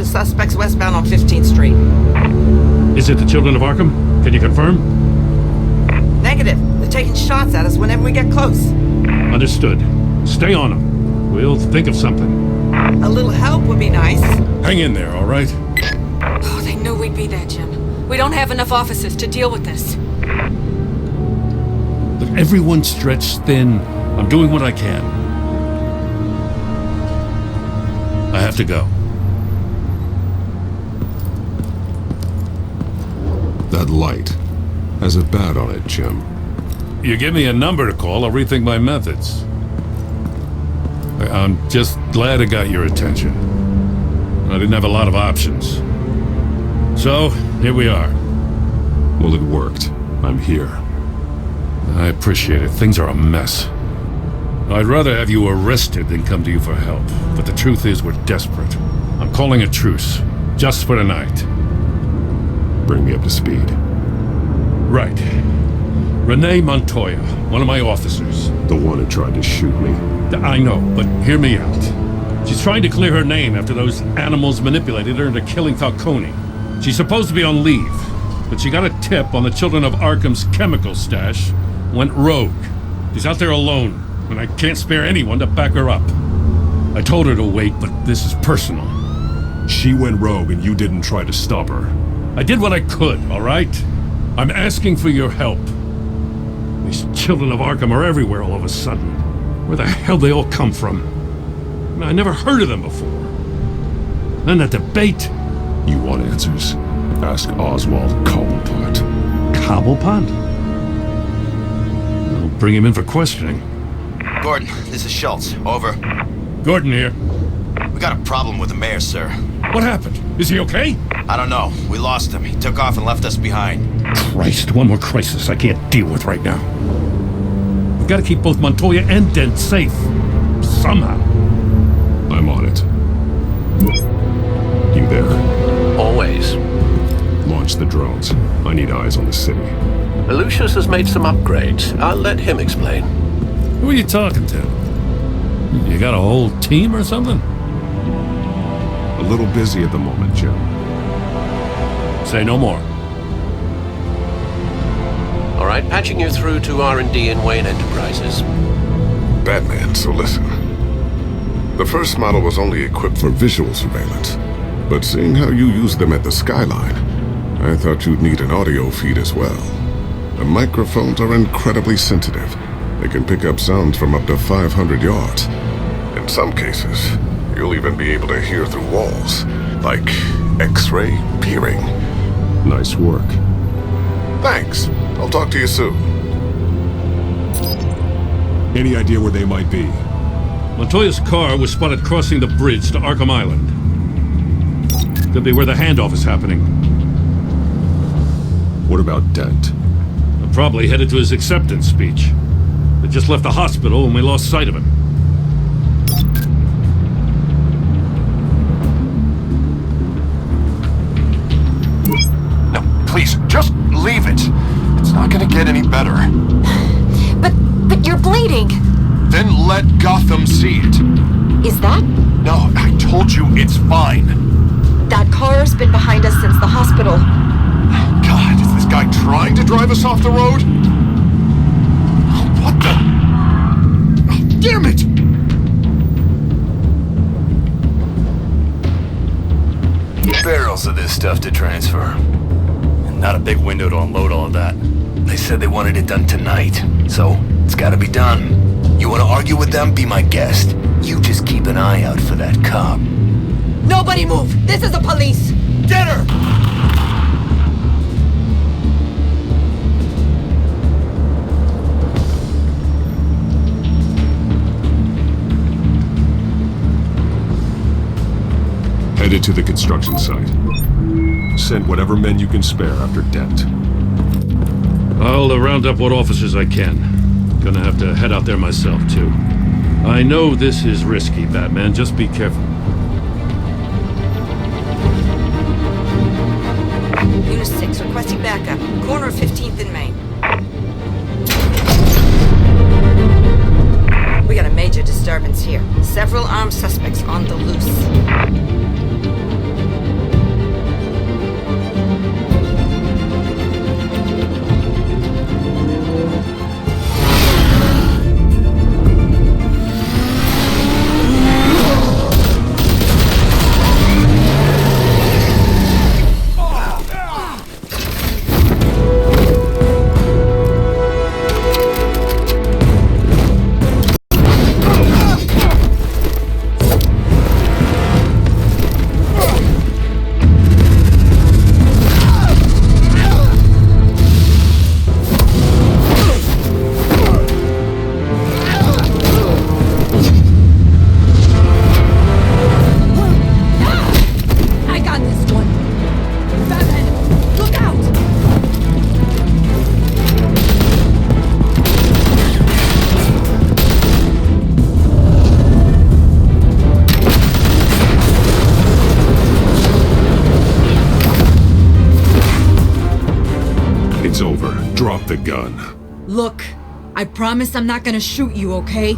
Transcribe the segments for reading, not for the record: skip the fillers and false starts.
suspects westbound on 15th Street. Is it the Children of Arkham? Can you confirm? Negative. They're taking shots at us whenever we get close. Understood. Stay on them. We'll think of something. A little help would be nice. Hang in there, all right? Oh, they knew we'd be there, Jim. We don't have enough officers to deal with this. Look, everyone's stretched thin. I'm doing what I can. I have to go. That light has a bat on it, Jim. You give me a number to call, I'll rethink my methods. I'm just glad it got your attention. I didn't have a lot of options. So, here we are. Well, it worked. I'm here. I appreciate it. Things are a mess. I'd rather have you arrested than come to you for help. But the truth is, we're desperate. I'm calling a truce. Just for tonight. Bring me up to speed. Right. Renee Montoya, one of my officers. The one who tried to shoot me. I know, but hear me out. She's trying to clear her name after those animals manipulated her into killing Falcone. She's supposed to be on leave, but she got a tip on the Children of Arkham's chemical stash, went rogue. She's out there alone, and I can't spare anyone to back her up. I told her to wait, but this is personal. She went rogue and you didn't try to stop her. I did what I could, all right? I'm asking for your help. These Children of Arkham are everywhere all of a sudden. Where the hell they all come from? I never heard of them before. Then that debate. You want answers? Ask Oswald Cobblepot. Cobblepot? I'll bring him in for questioning. Gordon, this is Schultz. Over. Gordon here. We got a problem with the mayor, sir. What happened? Is he okay? I don't know. We lost him. He took off and left us behind. Christ, one more crisis I can't deal with right now. We've got to keep both Montoya and Dent safe. Somehow. I'm on it. You there? Always. Launch the drones. I need eyes on the city. Lucius has made some upgrades. I'll let him explain. Who are you talking to? You got a whole team or something? A little busy at the moment, Jim. Say no more. All right, patching you through to R&D in Wayne Enterprises. Batman, so listen. The first model was only equipped for visual surveillance, but seeing how you use them at the skyline, I thought you'd need an audio feed as well. The microphones are incredibly sensitive. They can pick up sounds from up to 500 yards. In some cases, you'll even be able to hear through walls, like X-ray peering. Nice work. Thanks. I'll talk to you soon. Any idea where they might be? Montoya's car was spotted crossing the bridge to Arkham Island. Could be where the handoff is happening. What about Dent? They're probably headed to his acceptance speech. They just left the hospital and we lost sight of him. No, please, just leave it. It's not gonna get any better. But you're bleeding. Then let Gotham see it. Is that? No, I told you it's fine. That car's been behind us since the hospital. God, is this guy trying to drive us off the road? What the? Oh, damn it! Barrels of this stuff to transfer. And not a big window to unload all of that. They said they wanted it done tonight, so it's gotta be done. You wanna argue with them? Be my guest. You just keep an eye out for that cop. Nobody move! This is the police! Get her! Headed to the construction site. Send whatever men you can spare after Dent. I'll round up what officers I can. Gonna have to head out there myself, too. I know this is risky, Batman. Just be careful. Unit 6, requesting backup. Corner of 15th and Main. We got a major disturbance here. Several armed suspects on the loose. Drop the gun. Look, I promise I'm not gonna shoot you, okay?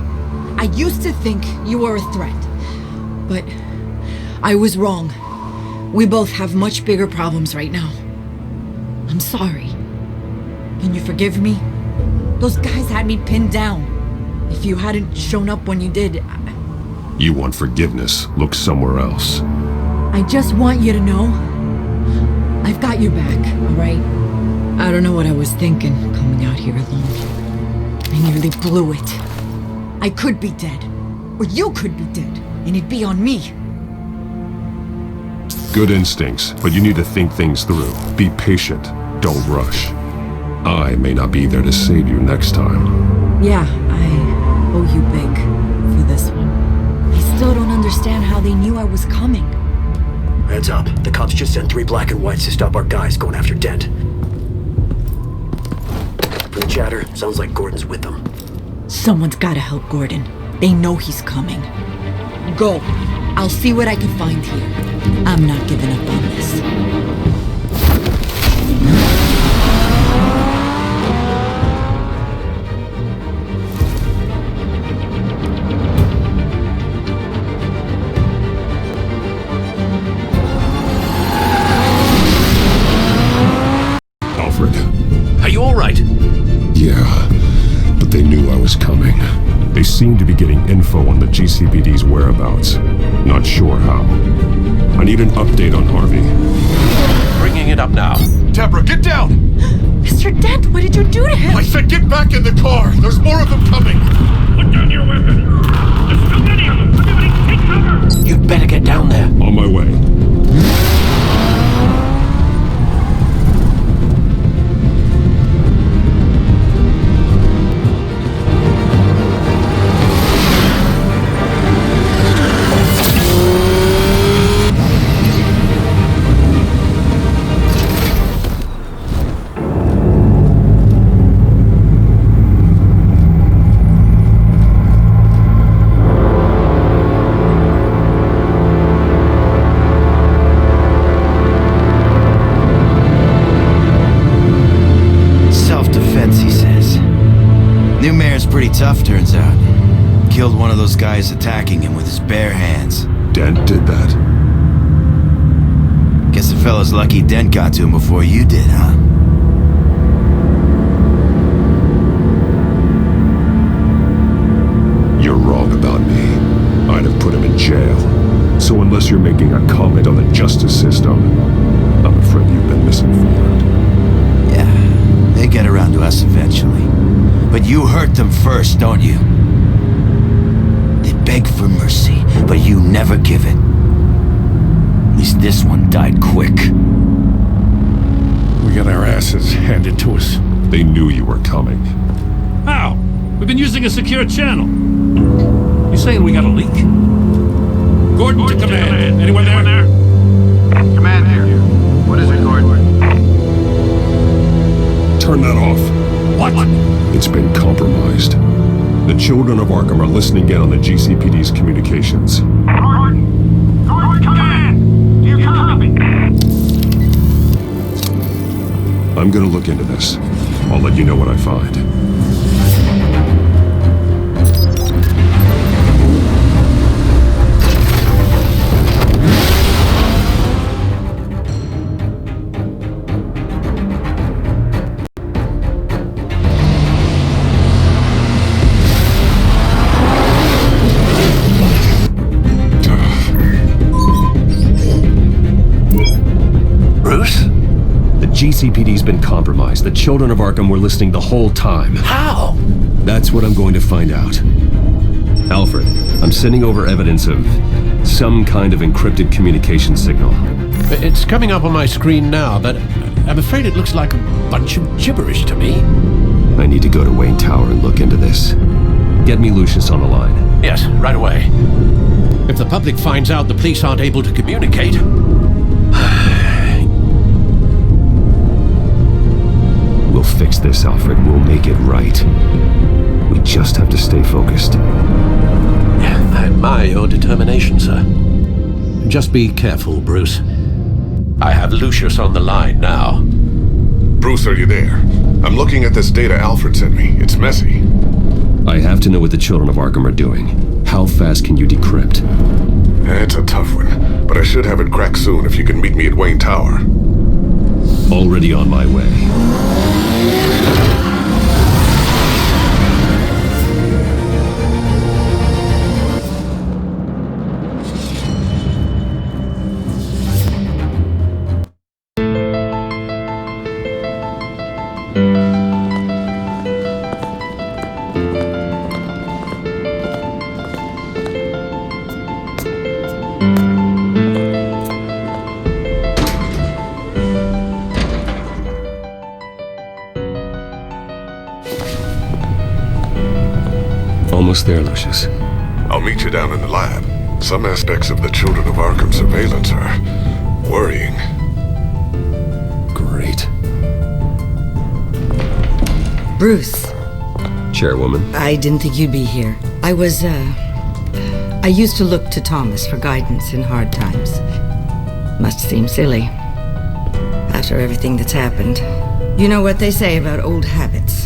I used to think you were a threat. But I was wrong. We both have much bigger problems right now. I'm sorry. Can you forgive me? Those guys had me pinned down. If you hadn't shown up when you did, You want forgiveness? Look somewhere else. I just want you to know, I've got your back, alright? I don't know what I was thinking coming out here alone. I nearly blew it. I could be dead. Or you could be dead, and it'd be on me. Good instincts, but you need to think things through. Be patient. Don't rush. I may not be there to save you next time. Yeah, I owe you big for this one. I still don't understand how they knew I was coming. Heads up. The cops just sent 3 black and whites to stop our guys going after Dent. From the chatter, sounds like Gordon's with them. Someone's gotta help Gordon. They know he's coming. Go. I'll see what I can find here. I'm not giving up on this. Alfred. Are you all right? Yeah, but they knew I was coming. They seem to be getting info on the GCPD's whereabouts. Not sure how. I need an update on Harvey. Bringing it up now. Deborah, get down! Mr. Dent, what did you do to him? I said get back in the car! There's more of them coming! Put down your weapon! There's too many of them! Everybody take cover! You'd better get down there. On my way. Tough, turns out. Killed one of those guys attacking him with his bare hands. Dent did that? Guess the fella's lucky Dent got to him before you did, huh? You're wrong about me. I'd have put him in jail. So unless you're making a comment on the justice system, I'm afraid you've been misinformed. Yeah, they get around to us eventually. But you hurt them first, don't you? They beg for mercy, but you never give it. At least this one died quick. We got our asses handed to us. They knew you were coming. How? We've been using a secure channel. You saying we got a leak? Gordon to command. Anyone there? Command here. What is it, Gordon? Turn that off. What? It's been compromised. The Children of Arkham are listening in on the GCPD's communications. Gordon! Gordon, command! Do you copy? I'm gonna look into this. I'll let you know what I find. GCPD's been compromised. The Children of Arkham were listening the whole time. How? That's what I'm going to find out. Alfred, I'm sending over evidence of some kind of encrypted communication signal. It's coming up on my screen now, but I'm afraid it looks like a bunch of gibberish to me. I need to go to Wayne Tower and look into this. Get me Lucius on the line. Yes, right away. If the public finds out the police aren't able to communicate... We'll fix this, Alfred. We'll make it right. We just have to stay focused. I admire your determination, sir. Just be careful, Bruce. I have Lucius on the line now. Bruce, are you there? I'm looking at this data Alfred sent me. It's messy. I have to know what the Children of Arkham are doing. How fast can you decrypt? It's a tough one, but I should have it cracked soon if you can meet me at Wayne Tower. Already on my way. Almost there, Lucius. I'll meet you down in the lab. Some aspects of the Children of Arkham surveillance are worrying. Great. Bruce, Chairwoman. I didn't think you'd be here. I used to look to Thomas for guidance in hard times. Must seem silly. After everything that's happened. You know what they say about old habits.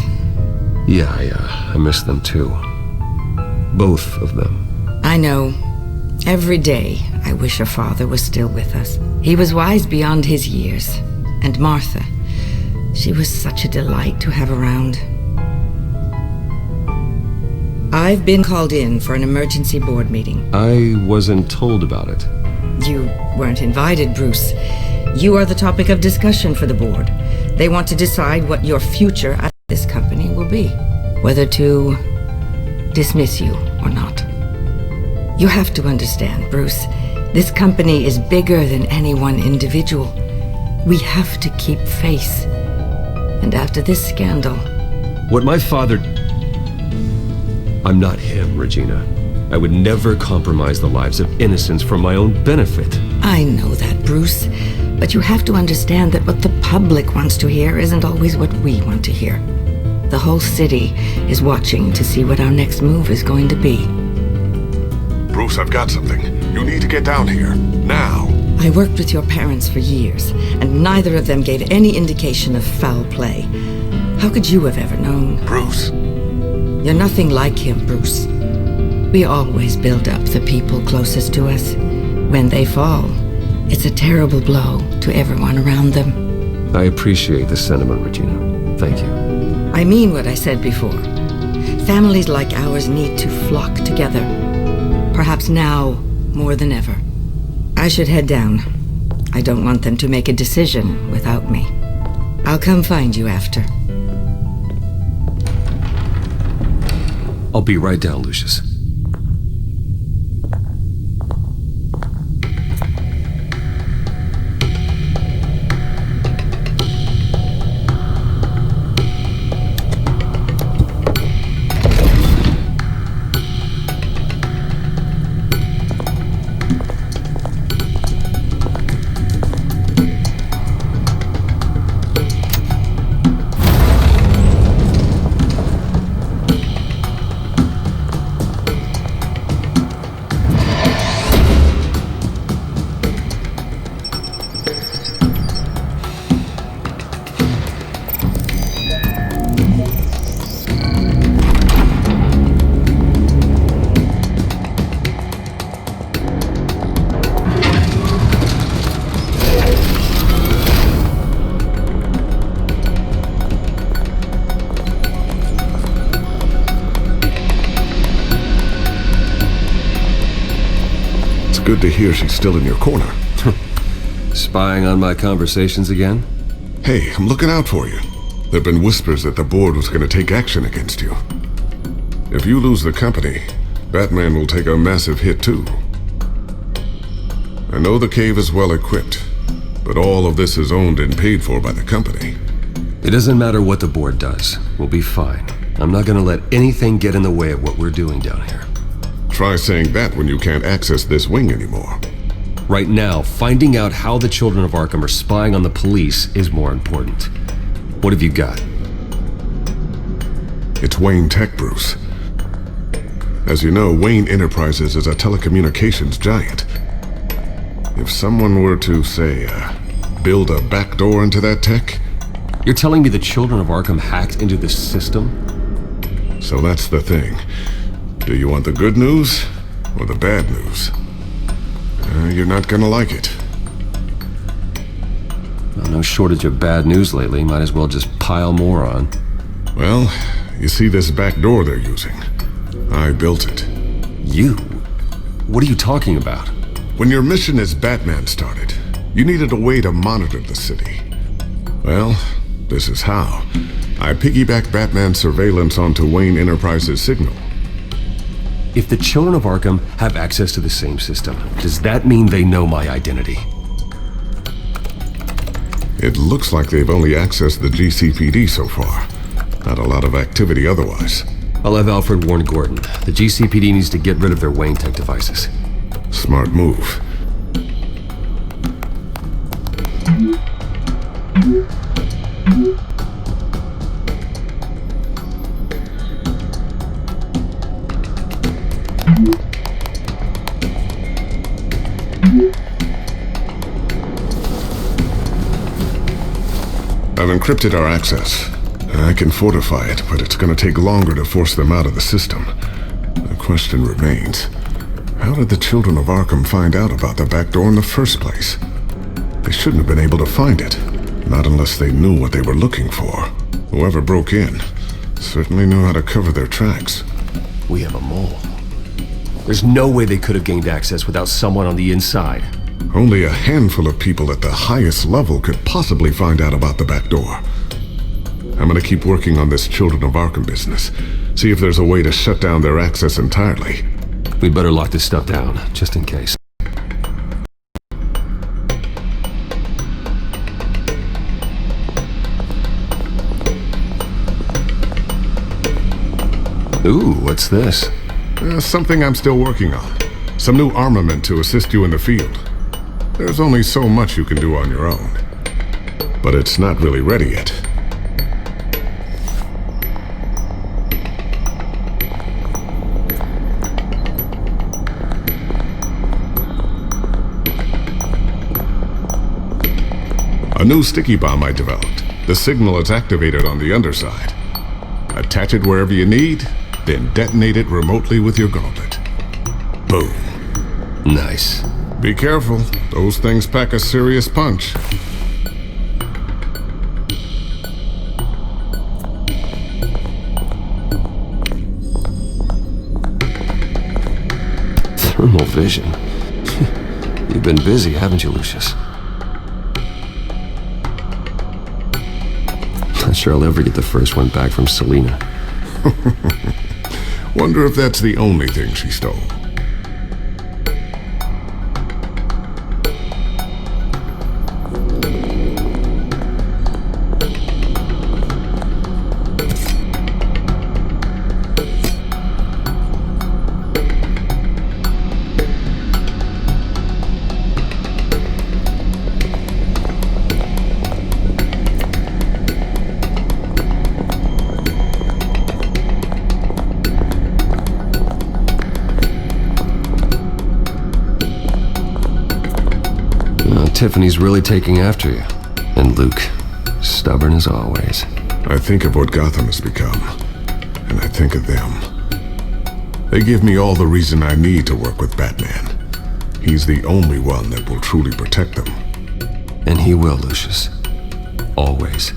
Yeah, I miss them too. Both of them. I know. Every day, I wish your father was still with us. He was wise beyond his years. And Martha, she was such a delight to have around. I've been called in for an emergency board meeting. I wasn't told about it. You weren't invited, Bruce. You are the topic of discussion for the board. They want to decide what your future at this company will be. Whether to dismiss you or not. You have to understand, Bruce, this company is bigger than any one individual. We have to keep face. And after this scandal... What my father... I'm not him, Regina. I would never compromise the lives of innocents for my own benefit. I know that, Bruce. But you have to understand that what the public wants to hear isn't always what we want to hear. The whole city is watching to see what our next move is going to be. Bruce, I've got something. You need to get down here. Now. I worked with your parents for years, and neither of them gave any indication of foul play. How could you have ever known? Bruce. You're nothing like him, Bruce. We always build up the people closest to us. When they fall, it's a terrible blow to everyone around them. I appreciate the sentiment, Regina. Thank you. I mean what I said before. Families like ours need to flock together. Perhaps now more than ever. I should head down. I don't want them to make a decision without me. I'll come find you after. I'll be right down, Lucius. Good to hear she's still in your corner. Spying on my conversations again? Hey, I'm looking out for you. There've been whispers that the board was going to take action against you. If you lose the company, Batman will take a massive hit too. I know the cave is well equipped, but all of this is owned and paid for by the company. It doesn't matter what the board does. We'll be fine. I'm not gonna let anything get in the way of what we're doing down here. Try saying that when you can't access this wing anymore. Right now, finding out how the Children of Arkham are spying on the police is more important. What have you got? It's Wayne Tech, Bruce. As you know, Wayne Enterprises is a telecommunications giant. If someone were to, say, build a backdoor into that tech, You're telling me the Children of Arkham hacked into this system? So that's the thing. Do you want the good news or the bad news? You're not gonna like it. Well, no shortage of bad news lately. Might as well just pile more on. Well, you see this back door they're using? I built it. You? What are you talking about? When your mission as Batman started, you needed a way to monitor the city. Well, this is how. I piggybacked Batman's surveillance onto Wayne Enterprises' signal. If the Children of Arkham have access to the same system, does that mean they know my identity? It looks like they've only accessed the GCPD so far. Not a lot of activity otherwise. I'll have Alfred warn Gordon. The GCPD needs to get rid of their Wayne Tech devices. Smart move. I've encrypted our access. I can fortify it, but it's gonna take longer to force them out of the system. The question remains, how did the Children of Arkham find out about the back door in the first place? They shouldn't have been able to find it, not unless they knew what they were looking for. Whoever broke in certainly knew how to cover their tracks. We have a mole. There's no way they could have gained access without someone on the inside. Only a handful of people at the highest level could possibly find out about the back door. I'm gonna keep working on this Children of Arkham business. See if there's a way to shut down their access entirely. We'd better lock this stuff down, just in case. Ooh, what's this? Something I'm still working on. Some new armament to assist you in the field. There's only so much you can do on your own. But it's not really ready yet. A new sticky bomb I developed. The signal is activated on the underside. Attach it wherever you need, then detonate it remotely with your gauntlet. Boom. Nice. Be careful. Those things pack a serious punch. Thermal vision. You've been busy, haven't you, Lucius? Not sure I'll ever get the first one back from Selina. Wonder if that's the only thing she stole. Tiffany's really taking after you. And Luke, stubborn as always. I think of what Gotham has become, and I think of them. They give me all the reason I need to work with Batman. He's the only one that will truly protect them. And he will, Lucius. Always.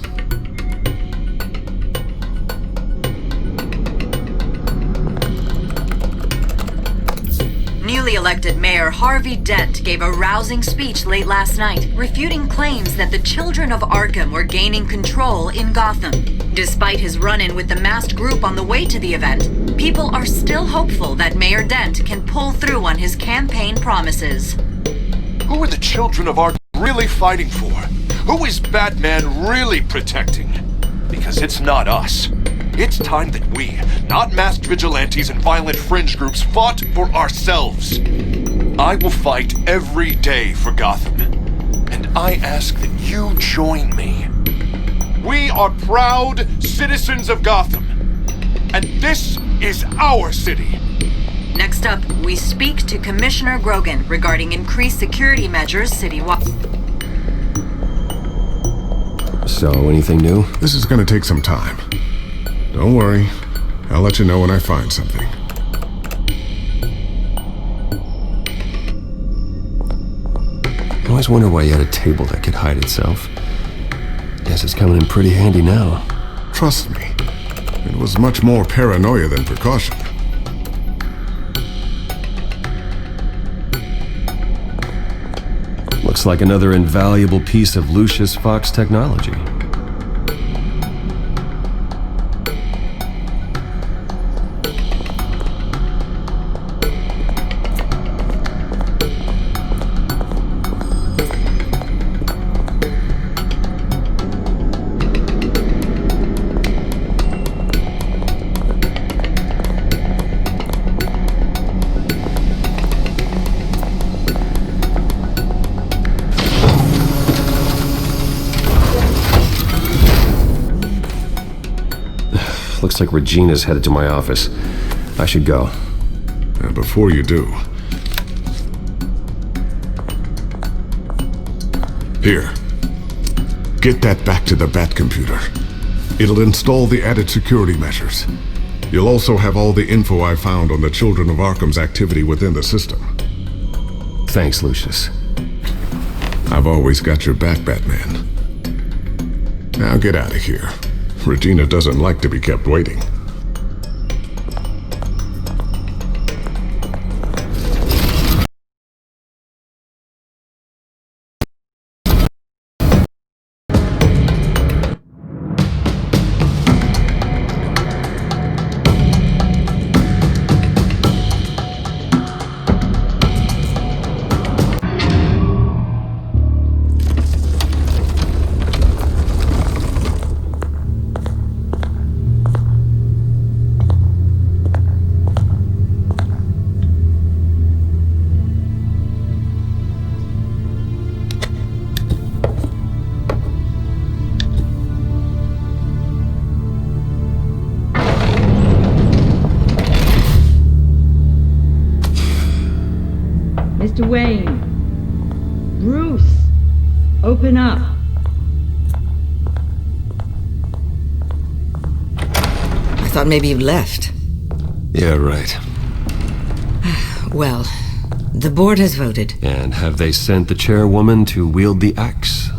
Newly elected Mayor Harvey Dent gave a rousing speech late last night, refuting claims that the Children of Arkham were gaining control in Gotham. Despite his run-in with the masked group on the way to the event, people are still hopeful that Mayor Dent can pull through on his campaign promises. Who are the Children of Arkham really fighting for? Who is Batman really protecting? Because it's not us. It's time that we, not masked vigilantes and violent fringe groups, fought for ourselves. I will fight every day for Gotham. And I ask that you join me. We are proud citizens of Gotham. And this is our city. Next up, we speak to Commissioner Grogan regarding increased security measures citywide. So, anything new? This is gonna take some time. Don't worry. I'll let you know when I find something. I always wonder why you had a table that could hide itself. Guess it's coming in pretty handy now. Trust me, it was much more paranoia than precaution. Looks like another invaluable piece of Lucius Fox technology. Looks like Regina's headed to my office. I should go. And before you do... Here. Get that back to the Bat computer. It'll install the added security measures. You'll also have all the info I found on the Children of Arkham's activity within the system. Thanks, Lucius. I've always got your back, Batman. Now get out of here. Regina doesn't like to be kept waiting. Mr. Wayne. Bruce. Open up. I thought maybe you left. Yeah, right. Well, the board has voted. And have they sent the chairwoman to wield the axe?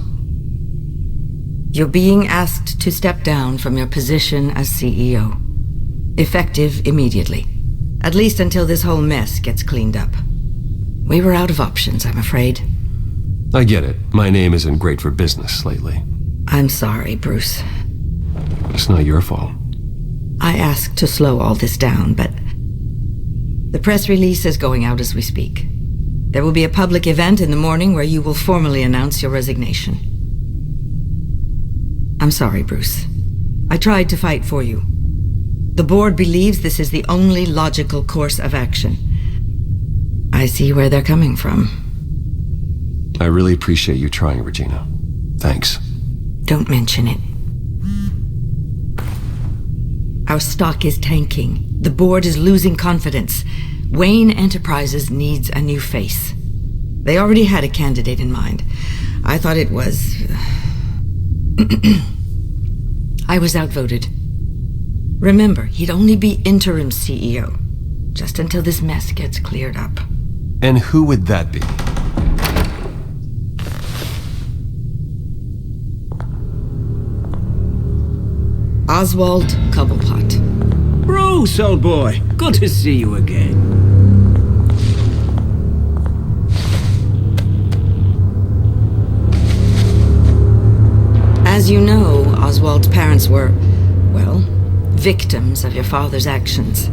You're being asked to step down from your position as CEO. Effective immediately. At least until this whole mess gets cleaned up. We were out of options, I'm afraid. I get it. My name isn't great for business lately. I'm sorry, Bruce. It's not your fault. I asked to slow all this down, but the press release is going out as we speak. There will be a public event in the morning where you will formally announce your resignation. I'm sorry, Bruce. I tried to fight for you. The board believes this is the only logical course of action. I see where they're coming from. I really appreciate you trying, Regina. Thanks. Don't mention it. Our stock is tanking. The board is losing confidence. Wayne Enterprises needs a new face. They already had a candidate in mind. I thought it was... I was outvoted. Remember, he'd only be interim CEO, just until this mess gets cleared up. And who would that be? Oswald Cobblepot. Bruce, old boy. Good to see you again. As you know, Oswald's parents were, well, victims of your father's actions.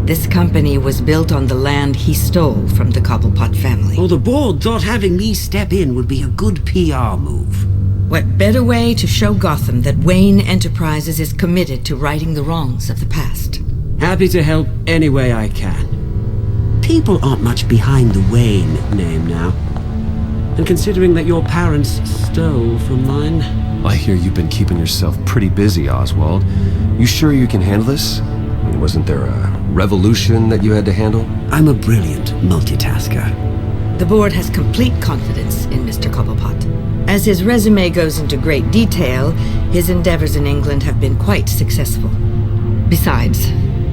This company was built on the land he stole from the Cobblepot family. Well, the board thought having me step in would be a good PR move. What better way to show Gotham that Wayne Enterprises is committed to righting the wrongs of the past? Happy to help any way I can. People aren't much behind the Wayne name now. And considering that your parents stole from mine... I hear you've been keeping yourself pretty busy, Oswald. You sure you can handle this? I mean, wasn't there a revolution that you had to handle? I'm a brilliant multitasker. The board has complete confidence in Mr. Cobblepot. As his resume goes into great detail, his endeavors in England have been quite successful. Besides,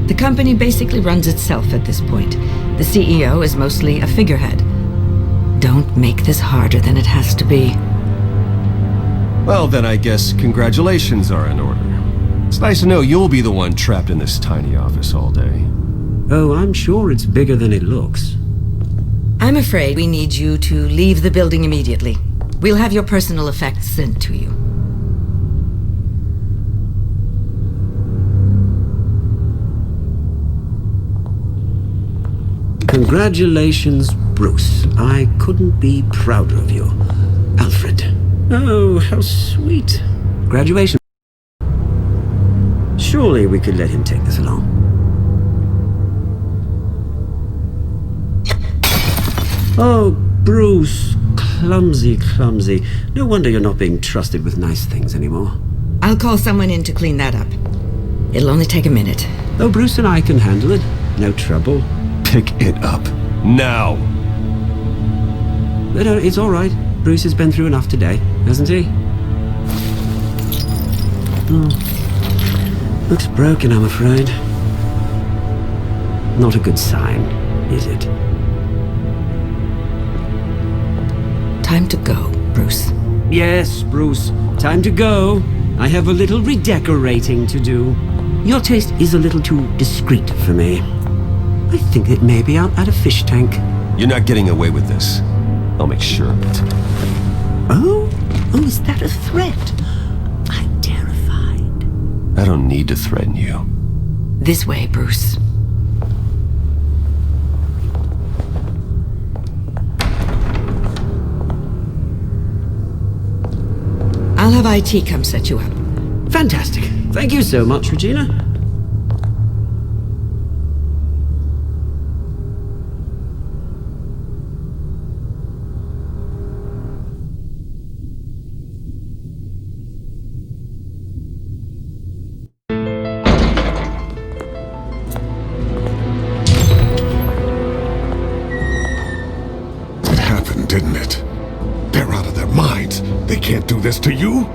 the company basically runs itself at this point. The CEO is mostly a figurehead. Don't make this harder than it has to be. Well, then I guess congratulations are in order. It's nice to know you'll be the one trapped in this tiny office all day. Oh, I'm sure it's bigger than it looks. I'm afraid we need you to leave the building immediately. We'll have your personal effects sent to you. Congratulations, Bruce. I couldn't be prouder of you. Alfred. Oh, how sweet. Graduation. Surely we could let him take this along. Oh, Bruce. Clumsy, clumsy. No wonder you're not being trusted with nice things anymore. I'll call someone in to clean that up. It'll only take a minute. Oh, Bruce and I can handle it. No trouble. Pick it up. Now! No, it's all right. Bruce has been through enough today, hasn't he? Looks broken, I'm afraid. Not a good sign, is it? Time to go, Bruce. Yes, Bruce. Time to go. I have a little redecorating to do. Your taste is a little too discreet for me. I think it may be out at a fish tank. You're not getting away with this. I'll make sure of it. Oh, is that a threat? I'm terrified. I don't need to threaten you. This way, Bruce. I'll have IT come set you up. Fantastic. Thank you so much, Regina. Didn't it? They're out of their minds. They can't do this to you?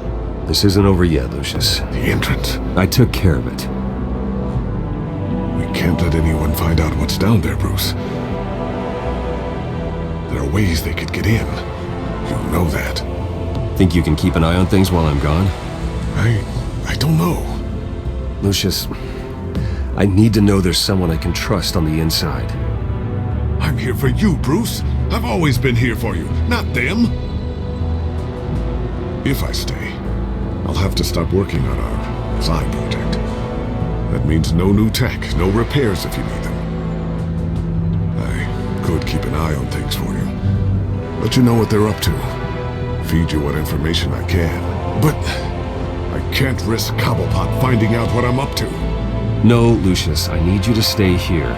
This isn't over yet, Lucius. The entrance. I took care of it. We can't let anyone find out what's down there, Bruce. There are ways they could get in. You know that. Think you can keep an eye on things while I'm gone? I don't know. Lucius, I need to know there's someone I can trust on the inside. I'm here for you, Bruce. I've always been here for you, not them. If I stay, I'll have to stop working on our side project. That means no new tech, no repairs if you need them. I could keep an eye on things for you. Let you know what they're up to. Feed you what information I can. But I can't risk Cobblepot finding out what I'm up to. No, Lucius, I need you to stay here.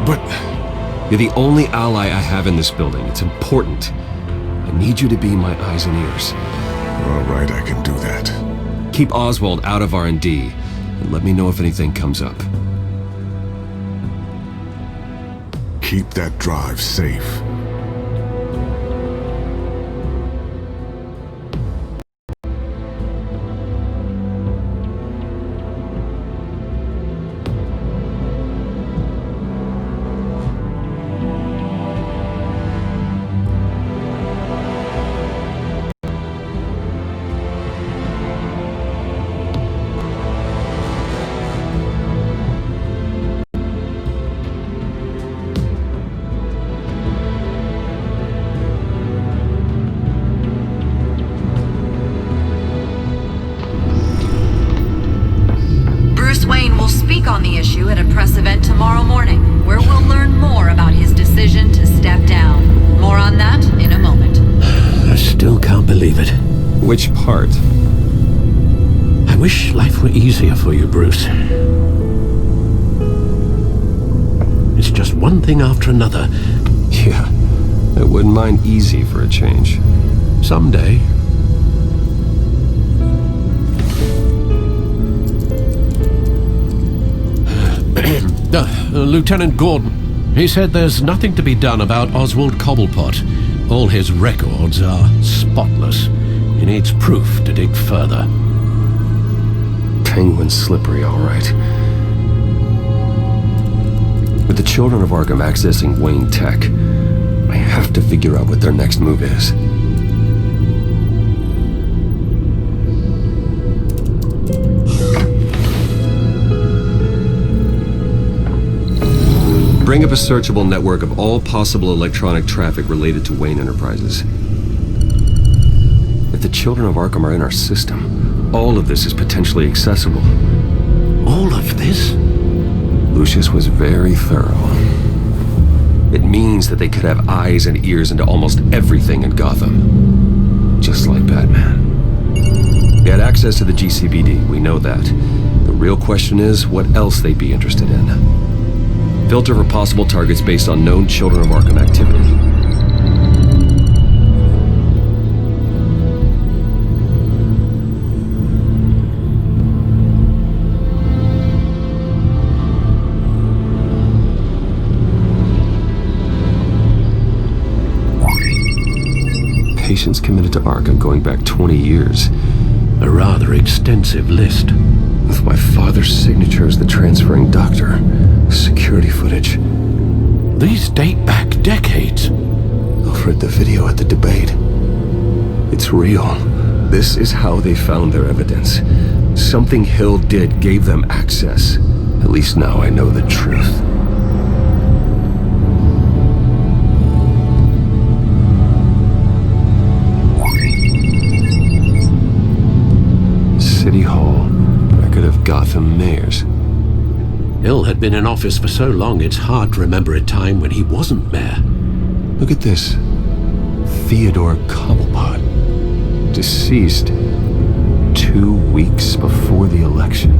But you're the only ally I have in this building. It's important. I need you to be my eyes and ears. All right, I can do that. Keep Oswald out of R&D, and let me know if anything comes up. Keep that drive safe. On the issue at a press event tomorrow morning, where we'll learn more about his decision to step down. More on that in a moment. I still can't believe it. Which part? I wish life were easier for you, Bruce. It's just one thing after another. Yeah, I wouldn't mind easy for a change. Someday. Lieutenant Gordon. He said there's nothing to be done about Oswald Cobblepot. All his records are spotless. He needs proof to dig further. Penguin's slippery, all right. With the Children of Arkham accessing Wayne Tech, I have to figure out what their next move is. Bring up a searchable network of all possible electronic traffic related to Wayne Enterprises. If the Children of Arkham are in our system, all of this is potentially accessible. All of this? Lucius was very thorough. It means that they could have eyes and ears into almost everything in Gotham. Just like Batman. They had access to the GCPD, we know that. The real question is what else they'd be interested in. Filter for possible targets based on known Children of Arkham activity. Patients committed to Arkham going back 20 years. A rather extensive list. With my father's signature as the transferring doctor. Security footage. These date back decades. I've read the video at the debate. It's real. This is how they found their evidence. Something Hill did gave them access. At least now I know the truth. City Hall. Record of Gotham mayors. Hill had been in office for so long, it's hard to remember a time when he wasn't mayor. Look at this. Theodore Cobblepot. Deceased 2 weeks before the election.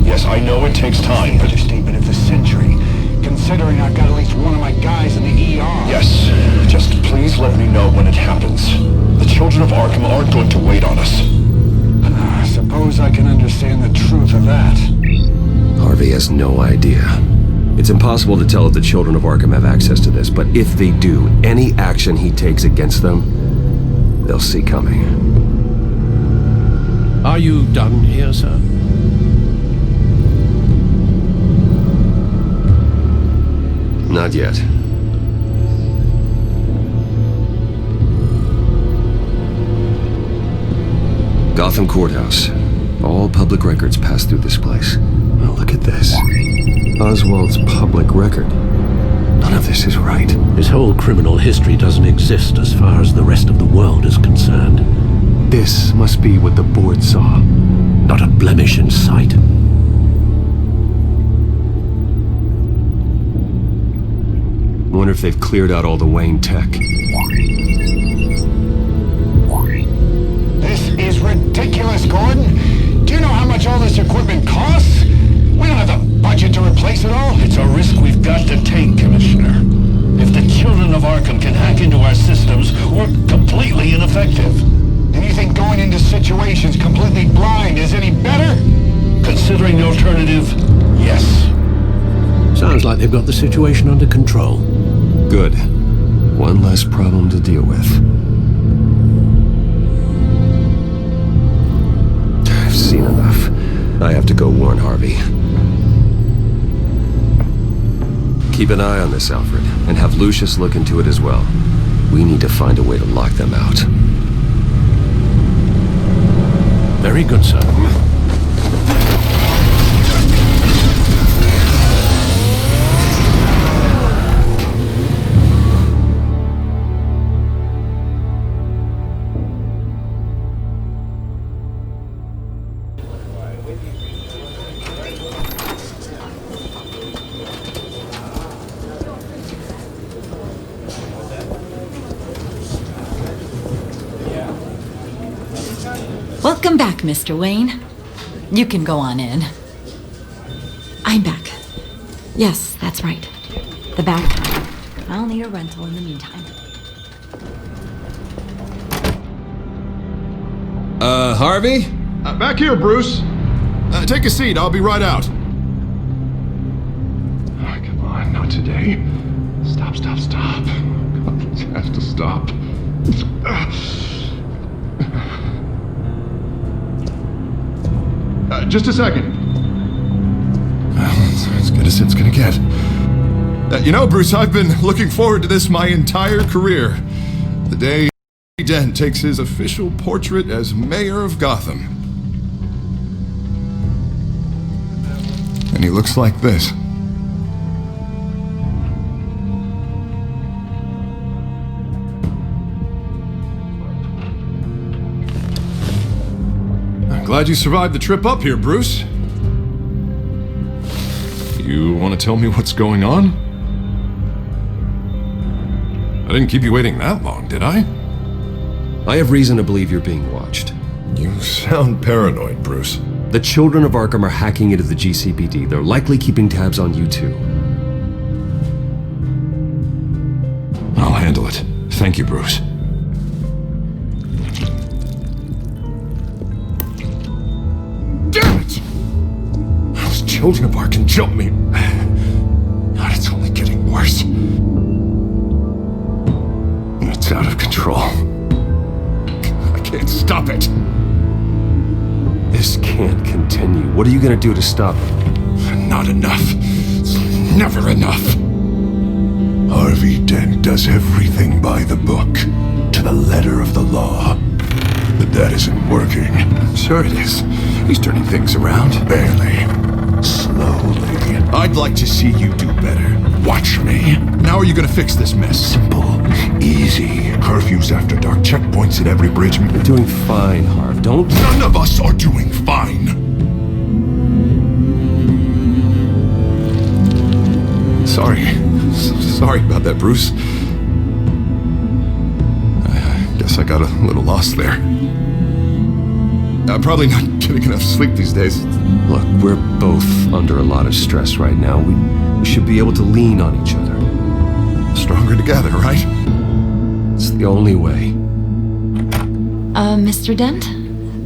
Yes, I know it takes time. Understatement of the century. Considering I've got at least one of my guys in the ER. Yes, just please let me know when it happens. The Children of Arkham aren't going to wait on us. I suppose I can understand the truth of that. Harvey has no idea. It's impossible to tell if the Children of Arkham have access to this, but if they do, any action he takes against them, they'll see coming. Are you done here, sir? Not yet. Gotham Courthouse. All public records pass through this place. Well, look at this. Oswald's public record. None of this is right. His whole criminal history doesn't exist as far as the rest of the world is concerned. This must be what the board saw. Not a blemish in sight. Wonder if they've cleared out all the Wayne tech. This is ridiculous, Gordon. Do you know how much all this equipment costs? We don't have the budget to replace it all. It's a risk we've got to take, Commissioner. If the Children of Arkham can hack into our systems, we're completely ineffective. And you think going into situations completely blind is any better? Considering the alternative, yes. Sounds like they've got the situation under control. Good. One less problem to deal with. I've seen enough. I have to go warn Harvey. Keep an eye on this, Alfred, and have Lucius look into it as well. We need to find a way to lock them out. Very good, sir. Welcome back, Mr. Wayne. You can go on in. I'm back. Yes, that's right. The back. I'll need a rental in the meantime. Harvey? Back here, Bruce. Take a seat. I'll be right out. today. Stop. God, this has to stop. Just a second. Well, as good as it's gonna get. You know, Bruce, I've been looking forward to this my entire career. The day Harvey Dent takes his official portrait as mayor of Gotham. And he looks like this. I'm glad you survived the trip up here, Bruce. You want to tell me what's going on? I didn't keep you waiting that long, did I? I have reason to believe you're being watched. You sound paranoid, Bruce. The Children of Arkham are hacking into the GCPD. They're likely keeping tabs on you too. I'll handle it. Thank you, Bruce. Damn it! Those Children of Arkham jumped me. God, it's only getting worse. It's out of control. I can't stop it. This can't continue. What are you gonna do to stop it? Not enough. It's never enough. Harvey Dent does everything by the book, to the letter of the law. But that isn't working. Sure it is. He's turning things around. Barely. Slowly. I'd like to see you do better. Watch me. Now are you gonna fix this mess? Simple. Easy. Curfews after dark. Checkpoints at every bridge. You're doing fine, Harv. Don't... None of us are doing fine. Sorry about that, Bruce. I guess I got a little lost there. I'm probably not getting enough sleep these days. Look, we're both under a lot of stress right now. We should be able to lean on each other. Stronger together, right? It's the only way. Mr. Dent?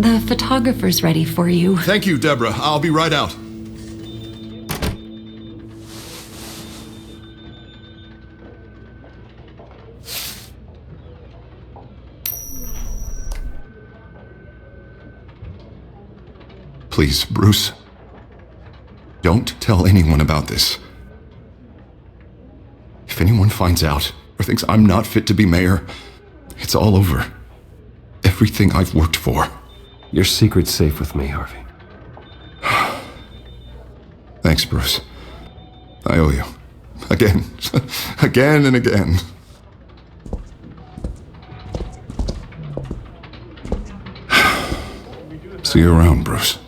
The photographer's ready for you. Thank you, Deborah. I'll be right out. Please, Bruce. Don't tell anyone about this. If anyone finds out or thinks I'm not fit to be mayor, it's all over. Everything I've worked for. Your secret's safe with me, Harvey. Thanks, Bruce. I owe you. Again. Again and again. See you around, Bruce.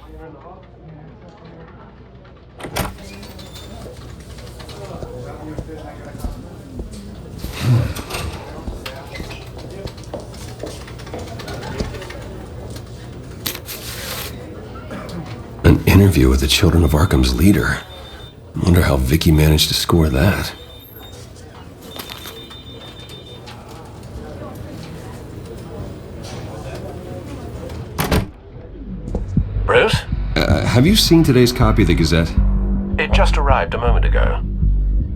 An interview with the Children of Arkham's leader. I wonder how Vicky managed to score that. Bruce? Have you seen today's copy of the Gazette? It just arrived a moment ago.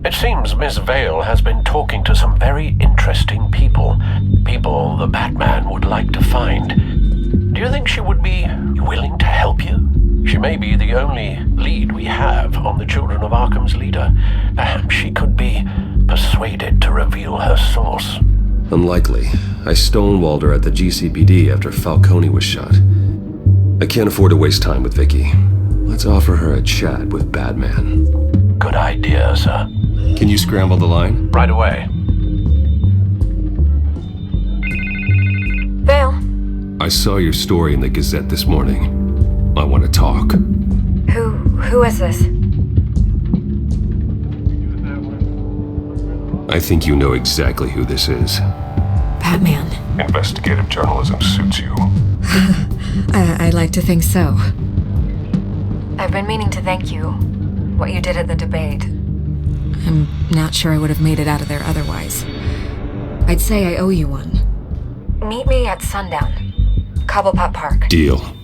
It seems Miss Vale has been talking to some very interesting people. People the Batman would like to find. Do you think she would be willing to help you? She may be the only lead we have on the Children of Arkham's leader. Perhaps she could be persuaded to reveal her source. Unlikely. I stonewalled her at the GCPD after Falcone was shot. I can't afford to waste time with Vicky. Let's offer her a chat with Batman. Good idea, sir. Can you scramble the line? Right away. Vale. I saw your story in the Gazette this morning. I want to talk. Who is this? I think you know exactly who this is. Batman. Investigative journalism suits you. I'd like to think so. I've been meaning to thank you. What you did at the debate. I'm not sure I would have made it out of there otherwise. I'd say I owe you one. Meet me at sundown. Cobblepot Park. Deal.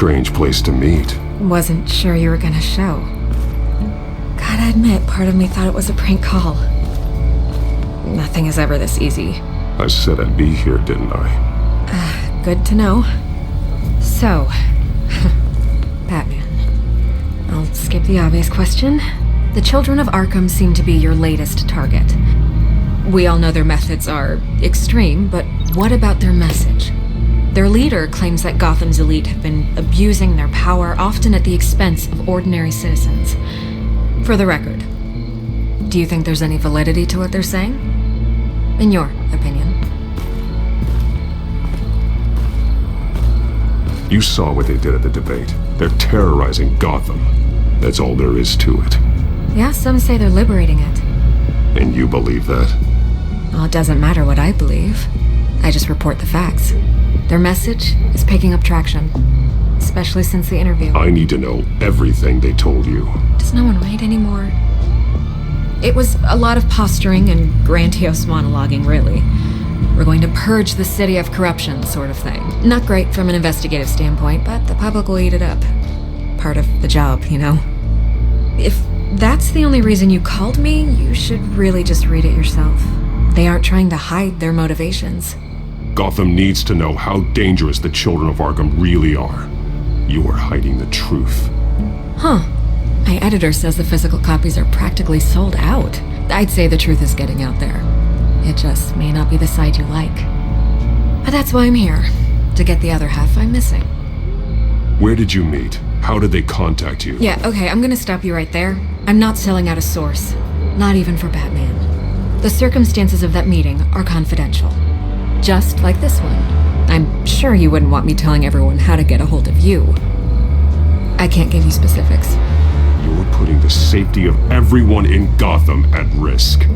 Strange place to meet. Wasn't sure you were gonna show. Gotta admit, part of me thought it was a prank call. Nothing is ever this easy. I said I'd be here, didn't I? Good to know. So, Batman. I'll skip the obvious question. The Children of Arkham seem to be your latest target. We all know their methods are extreme, but what about their message? Their leader claims that Gotham's elite have been abusing their power, often at the expense of ordinary citizens. For the record, do you think there's any validity to what they're saying? In your opinion? You saw what they did at the debate. They're terrorizing Gotham. That's all there is to it. Yeah, some say they're liberating it. And you believe that? Well, it doesn't matter what I believe. I just report the facts. Their message is picking up traction, especially since the interview. I need to know everything they told you. Does no one write anymore? It was a lot of posturing and grandiose monologuing, really. We're going to purge the city of corruption, sort of thing. Not great from an investigative standpoint, but the public will eat it up. Part of the job, you know? If that's the only reason you called me, you should really just read it yourself. They aren't trying to hide their motivations. Gotham needs to know how dangerous the Children of Arkham really are. You are hiding the truth. Huh. My editor says the physical copies are practically sold out. I'd say the truth is getting out there. It just may not be the side you like. But that's why I'm here. To get the other half I'm missing. Where did you meet? How did they contact you? Yeah, okay, I'm gonna stop you right there. I'm not selling out a source. Not even for Batman. The circumstances of that meeting are confidential. Just like this one. I'm sure you wouldn't want me telling everyone how to get a hold of you. I can't give you specifics. You're putting the safety of everyone in Gotham at risk.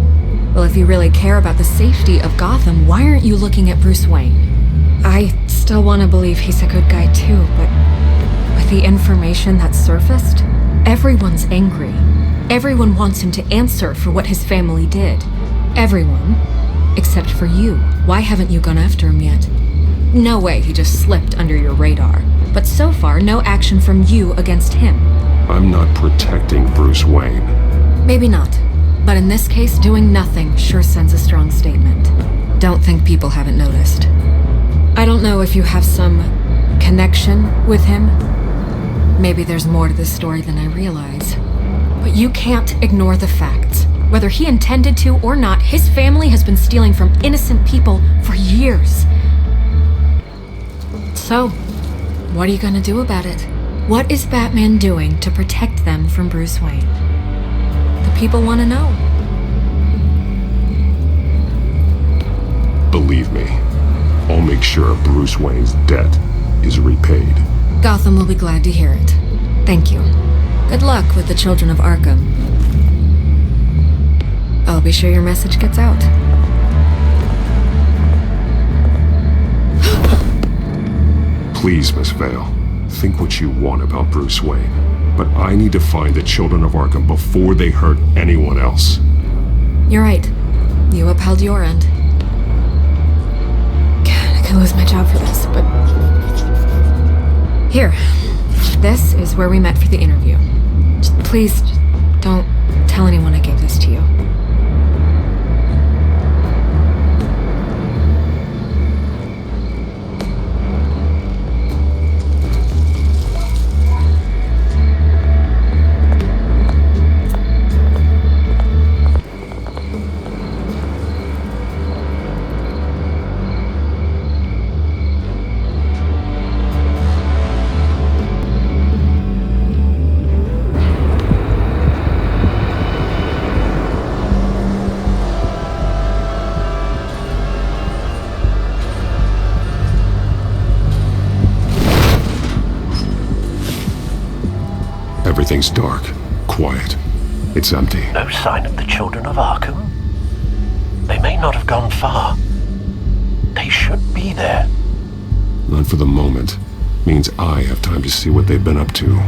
Well, if you really care about the safety of Gotham, why aren't you looking at Bruce Wayne? I still want to believe he's a good guy too, but with the information that surfaced, everyone's angry. Everyone wants him to answer for what his family did. Everyone. Except for you. Why haven't you gone after him yet? No way he just slipped under your radar. But so far, no action from you against him. I'm not protecting Bruce Wayne. Maybe not. But in this case, doing nothing sure sends a strong statement. Don't think people haven't noticed. I don't know if you have some connection with him. Maybe there's more to this story than I realize. But you can't ignore the facts. Whether he intended to or not, his family has been stealing from innocent people for years. So, what are you gonna do about it? What is Batman doing to protect them from Bruce Wayne? The people want to know. Believe me, I'll make sure Bruce Wayne's debt is repaid. Gotham will be glad to hear it. Thank you. Good luck with the Children of Arkham. I'll be sure your message gets out. Please, Miss Vale, think what you want about Bruce Wayne. But I need to find the Children of Arkham before they hurt anyone else. You're right. You upheld your end. God, I could lose my job for this, but... Here. This is where we met for the interview. Please, don't tell anyone I gave this to you. Everything's dark, quiet. It's empty. No sign of the Children of Arkham? They may not have gone far. They should be there. Not for the moment. Means I have time to see what they've been up to.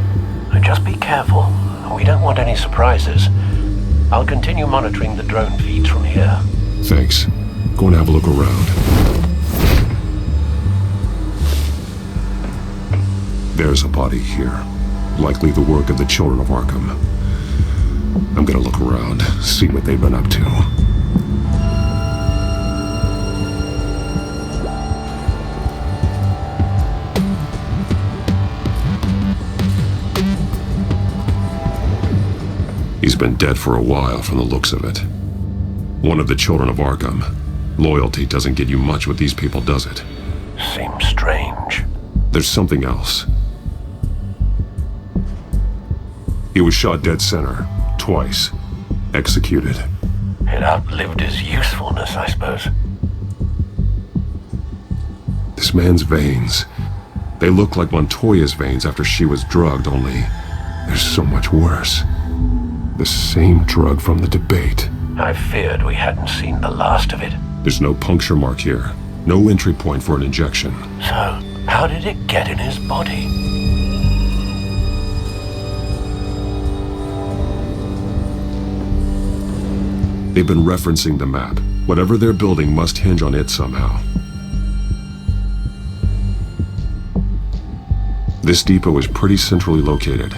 Just be careful. We don't want any surprises. I'll continue monitoring the drone feeds from here. Thanks. Go and have a look around. There's a body here. Likely the work of the Children of Arkham. I'm gonna look around, see what they've been up to. He's been dead for a while from the looks of it. One of the Children of Arkham. Loyalty doesn't get you much with these people, does it? Seems strange. There's something else. He was shot dead center, twice. Executed. It outlived his usefulness, I suppose. This man's veins. They look like Montoya's veins after she was drugged, only they're so much worse. The same drug from the debate. I feared we hadn't seen the last of it. There's no puncture mark here. No entry point for an injection. So, how did it get in his body? They've been referencing the map. Whatever they're building must hinge on it somehow. This depot is pretty centrally located.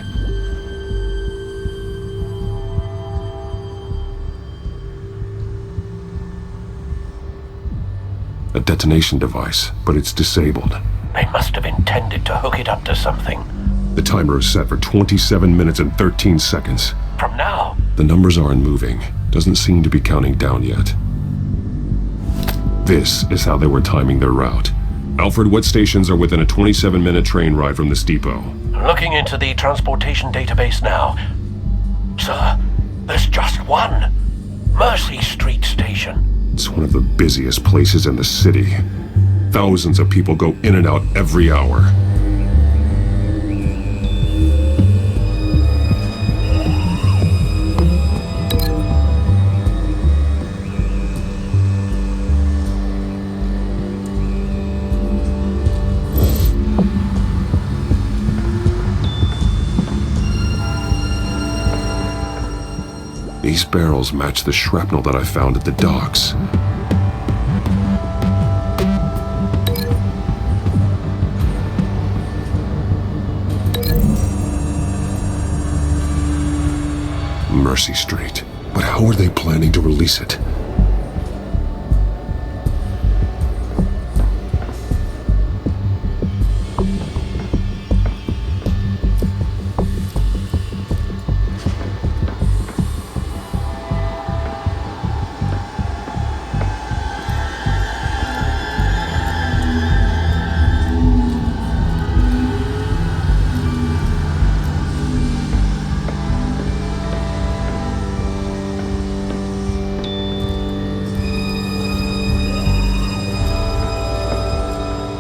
A detonation device, but it's disabled. They must have intended to hook it up to something. The timer is set for 27 minutes and 13 seconds. From now? The numbers aren't moving. Doesn't seem to be counting down yet. This is how they were timing their route. Alfred, what stations are within a 27-minute train ride from this depot? Looking into the transportation database now. Sir, there's just one. Mercy Street Station. It's one of the busiest places in the city. Thousands of people go in and out every hour. These barrels match the shrapnel that I found at the docks. Mercy Street. But how are they planning to release it?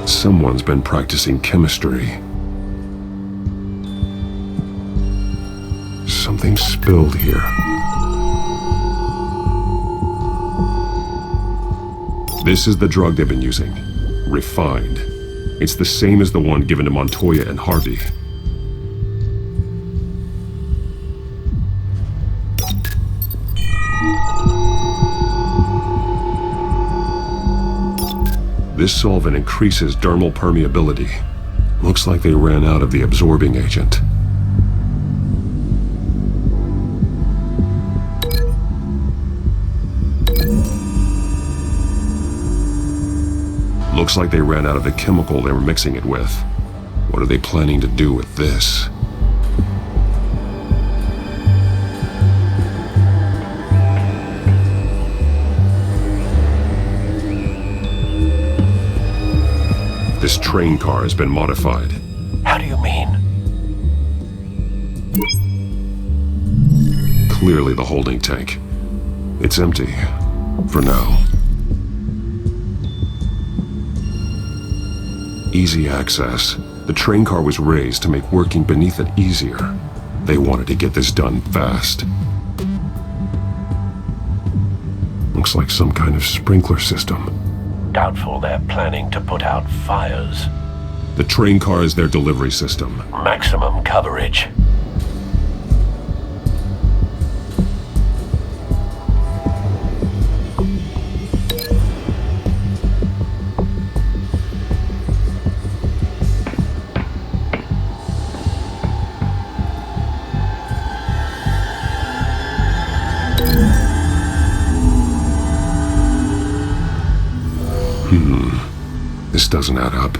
Someone's been practicing chemistry. Something spilled here. This is the drug they've been using. Refined. It's the same as the one given to Montoya and Harvey. This solvent increases dermal permeability. Looks like they ran out of the absorbing agent. Looks like they ran out of the chemical they were mixing it with. What are they planning to do with this? This train car has been modified. How do you mean? Clearly the holding tank. It's empty. For now. Easy access. The train car was raised to make working beneath it easier. They wanted to get this done fast. Looks like some kind of sprinkler system. Doubtful they're planning to put out fires. The train car is their delivery system. Maximum coverage. This doesn't add up.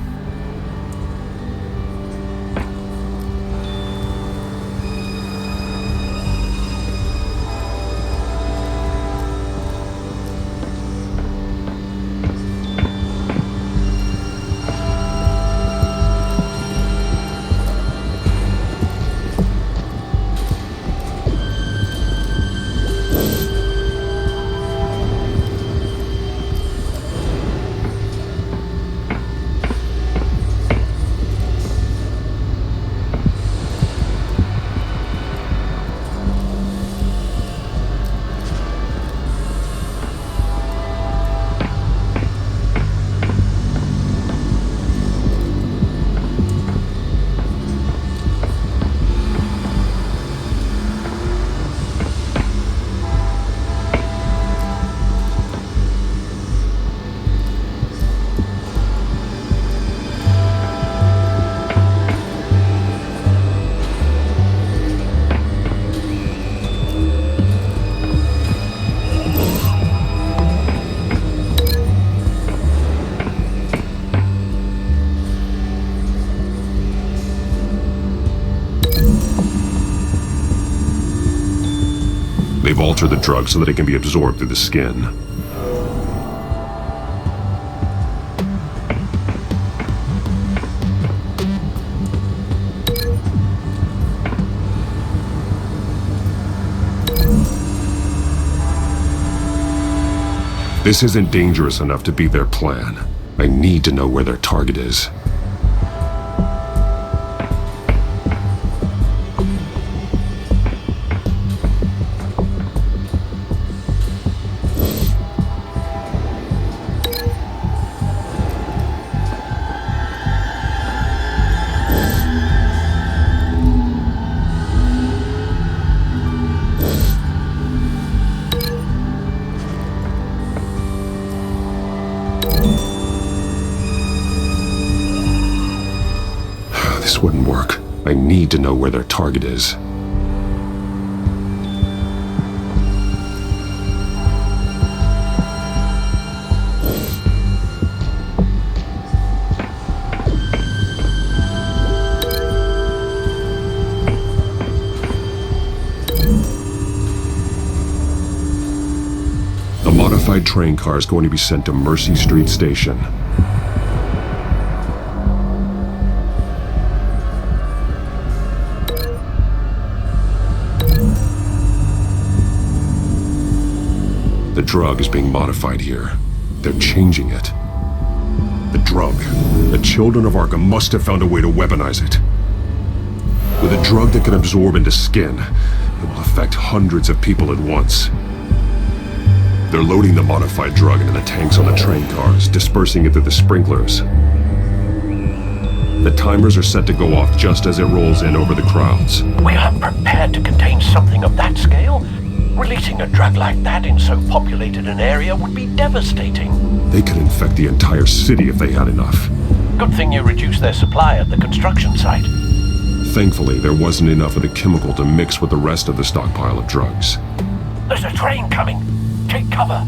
They've altered the drug so that it can be absorbed through the skin. This isn't dangerous enough to be their plan. I need to know where their target is. This wouldn't work. I need to know where their target is. A modified train car is going to be sent to Mercy Street Station. The drug is being modified here. They're changing it. The drug. The Children of Arkham must have found a way to weaponize it. With a drug that can absorb into skin, it will affect hundreds of people at once. They're loading the modified drug into the tanks on the train cars, dispersing it through the sprinklers. The timers are set to go off just as it rolls in over the crowds. We aren't prepared to contain something of that scale. Releasing a drug like that in so populated an area would be devastating. They could infect the entire city if they had enough. Good thing you reduced their supply at the construction site. Thankfully, there wasn't enough of the chemical to mix with the rest of the stockpile of drugs. There's a train coming. Take cover.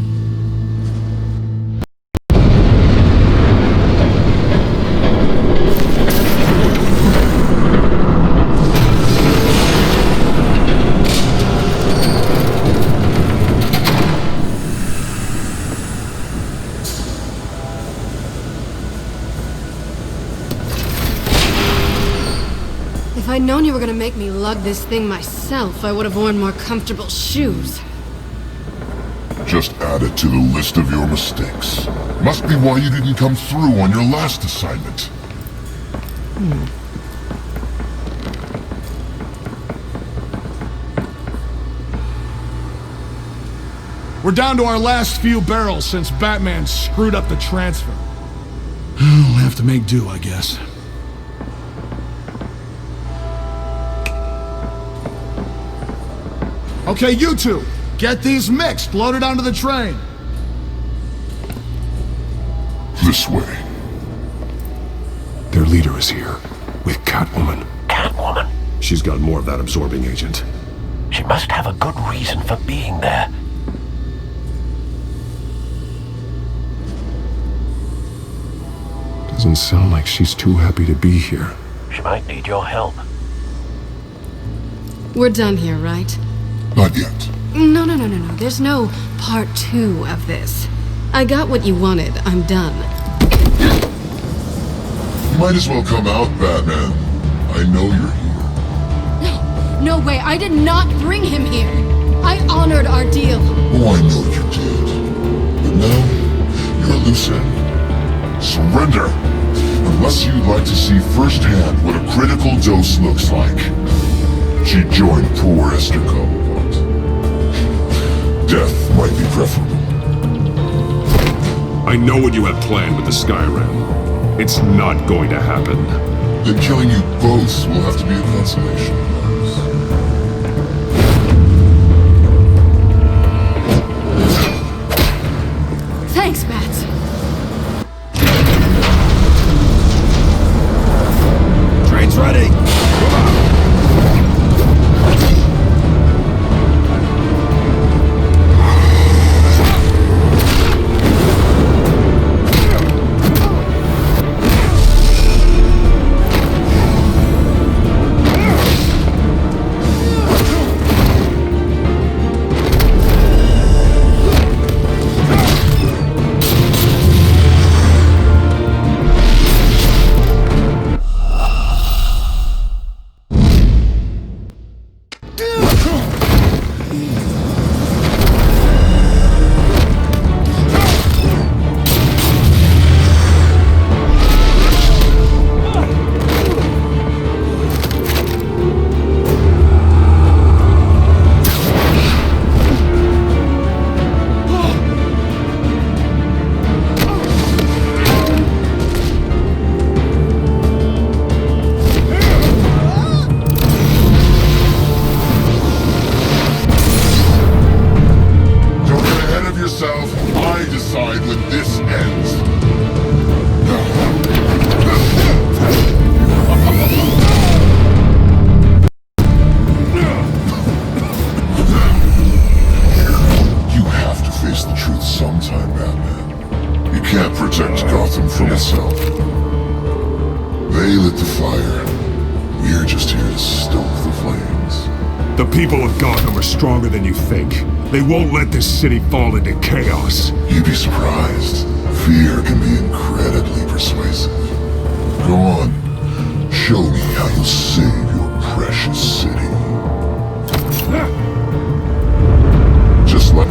If I'd known you were gonna make me lug this thing myself, I would have worn more comfortable shoes. Just add it to the list of your mistakes. Must be why you didn't come through on your last assignment. We're down to our last few barrels since Batman screwed up the transfer. We'll have to make do, I guess. Okay, you two, get these mixed, loaded onto the train. This way. Their leader is here, with Catwoman. Catwoman? She's got more of that absorbing agent. She must have a good reason for being there. Doesn't sound like she's too happy to be here. She might need your help. We're done here, right? Not yet. No. There's no part 2 of this. I got what you wanted. I'm done. You might as well come out, Batman. I know you're here. No way. I did not bring him here. I honored our deal. Oh, I know you did. But now, you're a loose end. Surrender! Unless you'd like to see firsthand what a critical dose looks like. She joined poor Esther Cobblepot. Death might be preferable. I know what you have planned with the Skyrim. It's not going to happen. Then killing you both will have to be a consolation. Thanks, Bats. Train's ready! Come on! Stronger than you think. They won't let this city fall into chaos. You'd be surprised. Fear can be incredibly persuasive. Go on. Show me how you'll save your precious city. Just like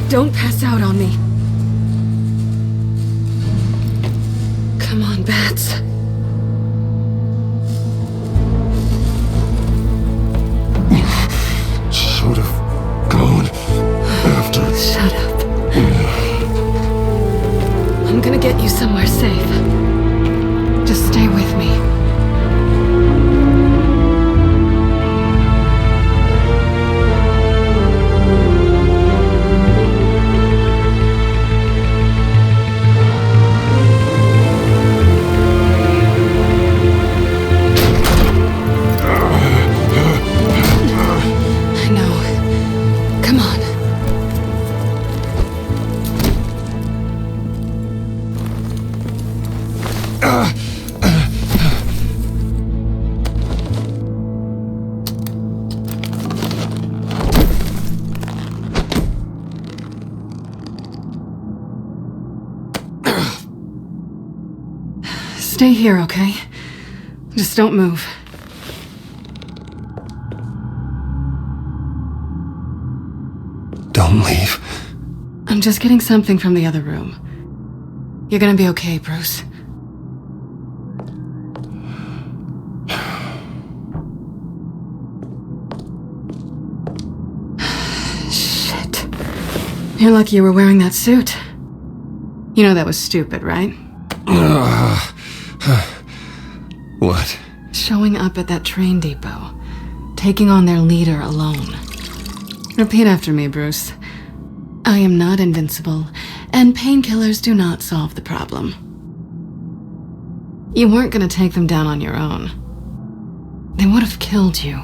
Don't pass out on me. Come on, Bats. safe. Just stay with me. I know. Come on. Stay here, okay? Just don't move. Don't leave. I'm just getting something from the other room. You're gonna be okay, Bruce. Shit. You're lucky you were wearing that suit. You know that was stupid, right? What? Showing up at that train depot. Taking on their leader alone. Repeat after me, Bruce. I am not invincible, and painkillers do not solve the problem. You weren't gonna take them down on your own. They would have killed you.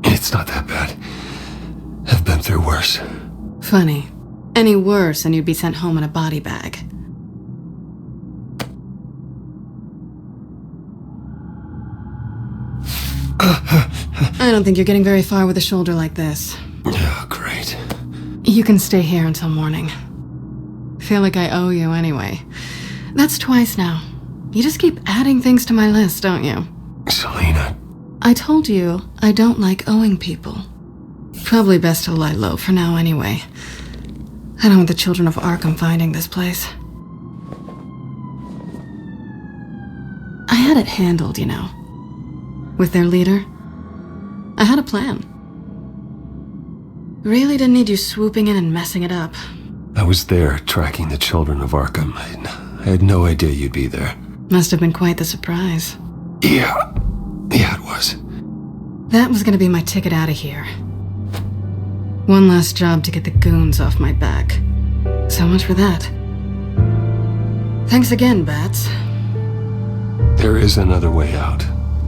It's not that bad. I've been through worse. Funny. Any worse and you'd be sent home in a body bag. I don't think you're getting very far with a shoulder like this. Oh, great. You can stay here until morning. Feel like I owe you anyway. That's twice now. You just keep adding things to my list, don't you? Selena. I told you I don't like owing people. Probably best to lie low for now anyway. I don't want the Children of Arkham finding this place. I had it handled, you know. With their leader. I had a plan. Really didn't need you swooping in and messing it up. I was there tracking the Children of Arkham. I had no idea you'd be there. Must have been quite the surprise. Yeah, it was. That was gonna be my ticket out of here. One last job to get the goons off my back. So much for that. Thanks again, Bats. There is another way out.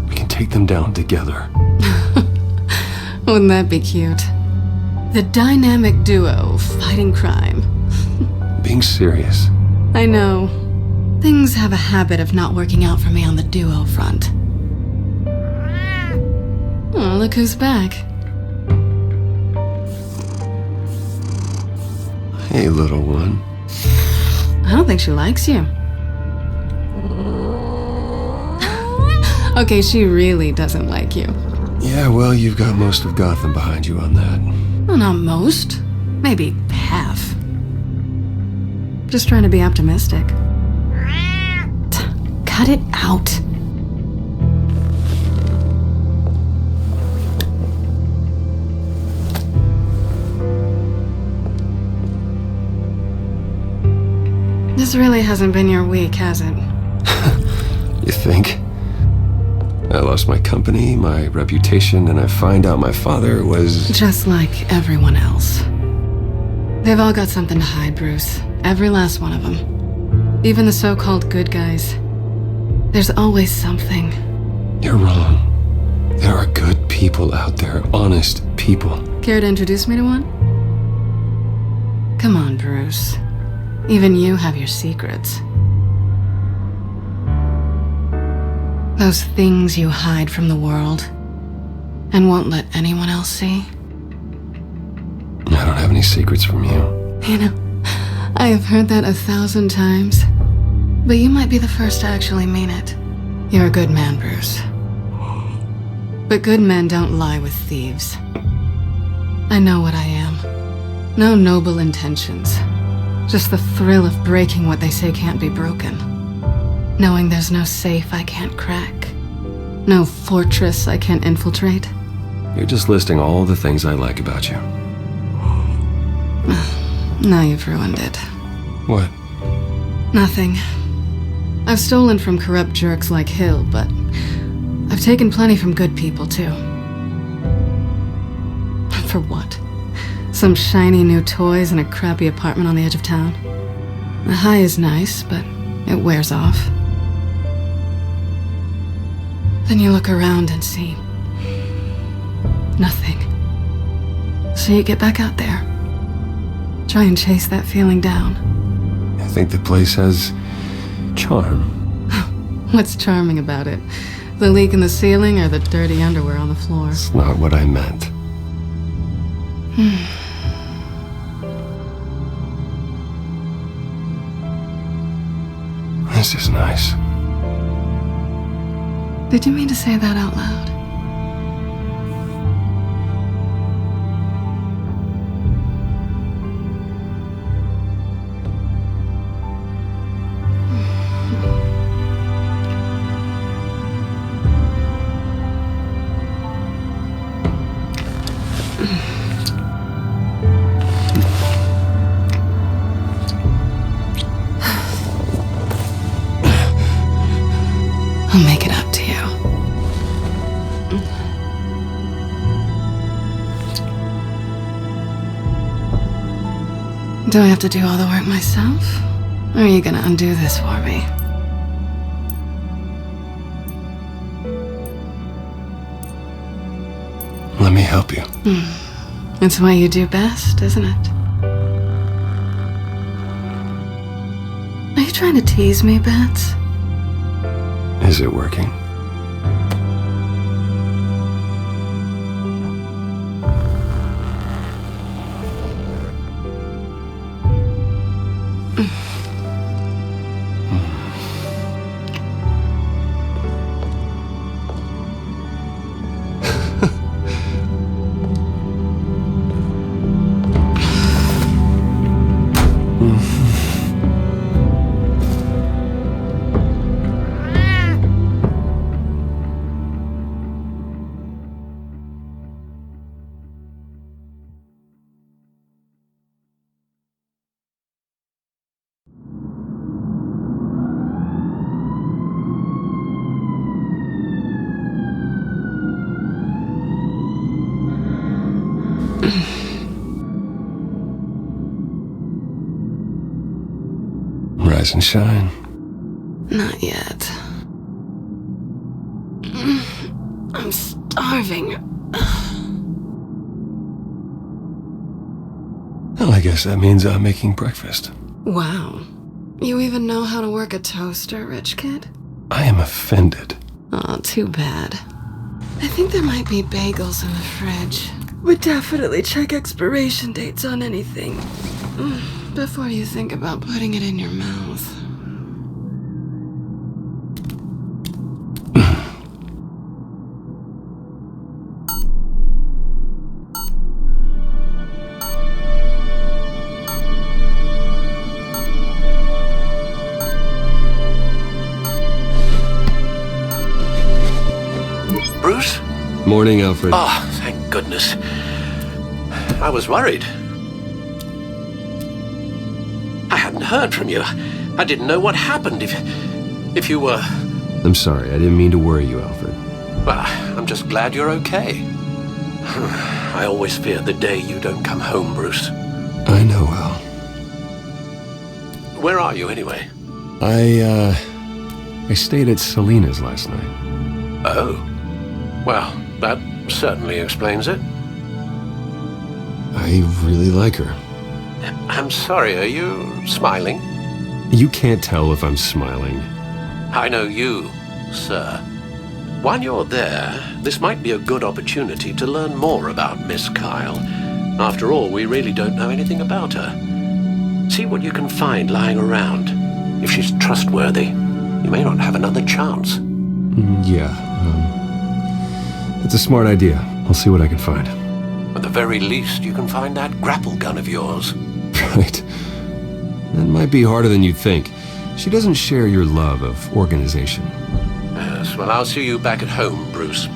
We can take them down together. Wouldn't that be cute? The dynamic duo fighting crime. Being serious. I know. Things have a habit of not working out for me on the duo front. Oh, look who's back. Hey, little one. I don't think she likes you. Okay, she really doesn't like you. Yeah, well, you've got most of Gotham behind you on that. Well, not most. Maybe half. Just trying to be optimistic. Cut it out. This really hasn't been your week, has it? You think? I lost my company, my reputation, and I find out my father was... Just like everyone else. They've all got something to hide, Bruce. Every last one of them. Even the so-called good guys. There's always something. You're wrong. There are good people out there, honest people. Care to introduce me to one? Come on, Bruce. Even you have your secrets. Those things you hide from the world and won't let anyone else see. I don't have any secrets from you. You know, I have heard that 1,000 times, but you might be the first to actually mean it. You're a good man, Bruce. But good men don't lie with thieves. I know what I am. No noble intentions. Just the thrill of breaking what they say can't be broken. Knowing there's no safe I can't crack. No fortress I can't infiltrate. You're just listing all the things I like about you. Now you've ruined it. What? Nothing. I've stolen from corrupt jerks like Hill, but I've taken plenty from good people, too. For what? Some shiny new toys in a crappy apartment on the edge of town? The high is nice, but it wears off. Then you look around and see nothing. So you get back out there. Try and chase that feeling down. I think the place has charm. What's charming about it? The leak in the ceiling or the dirty underwear on the floor? It's not what I meant. This is nice. Did you mean to say that out loud? I'll make it up to you. Do I have to do all the work myself? Or are you gonna undo this for me? Let me help you. It's what you do best, isn't it? Are you trying to tease me, Bats? Is it working? Rise and shine. Not yet. I'm starving. Well, I guess that means I'm making breakfast. Wow. You even know how to work a toaster, rich kid? I am offended. Oh, too bad. I think there might be bagels in the fridge. Would definitely check expiration dates on anything before you think about putting it in your mouth. Bruce? Morning, Alfred. Oh, thank goodness. I was worried. I hadn't heard from you. I didn't know what happened if you were... I'm sorry, I didn't mean to worry you, Alfred. Well, I'm just glad you're okay. I always fear the day you don't come home, Bruce. I know, Al. Where are you, anyway? I stayed at Selena's last night. Oh. Well, that certainly explains it. I really like her. I'm sorry, are you smiling? You can't tell if I'm smiling. I know you, sir. While you're there, this might be a good opportunity to learn more about Miss Kyle. After all, we really don't know anything about her. See what you can find lying around. If she's trustworthy, you may not have another chance. It's a smart idea. I'll see what I can find. At the very least, you can find that grapple gun of yours. Right. That might be harder than you'd think. She doesn't share your love of organization. Yes, well, I'll see you back at home, Bruce.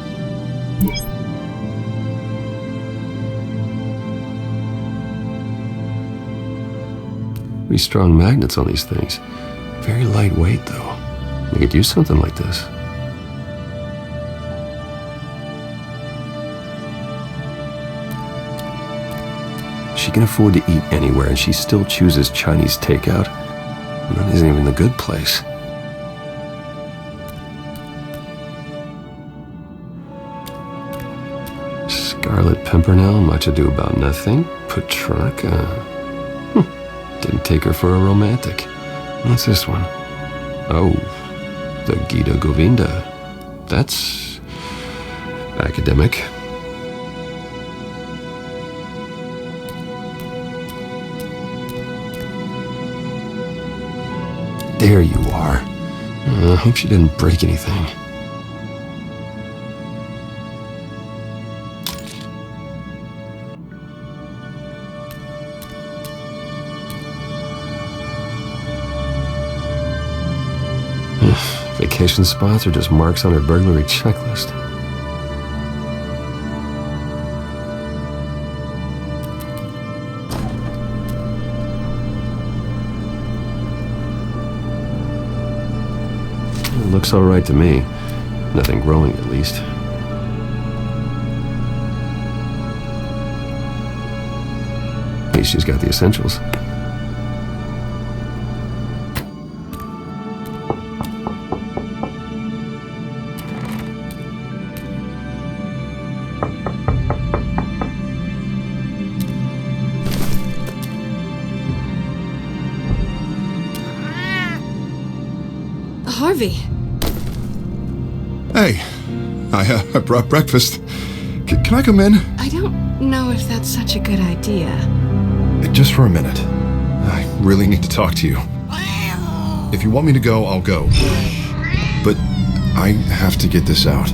Pretty strong magnets on these things. Very lightweight, though. I could use something like this. She can afford to eat anywhere, and she still chooses Chinese takeout. And that isn't even the good place. Scarlet Pimpernel, much ado about nothing. Petrarca. Didn't take her for a romantic. What's this one? Oh, the Gita Govinda. That's academic. There you are. I hope she didn't break anything. Vacation spots are just marks on her burglary checklist. It looks all right to me. Nothing growing, at least. At least she's got the essentials. Harvey. Hey, I brought breakfast. Can I come in? I don't know if that's such a good idea. Just for a minute. I really need to talk to you. If you want me to go, I'll go. But I have to get this out.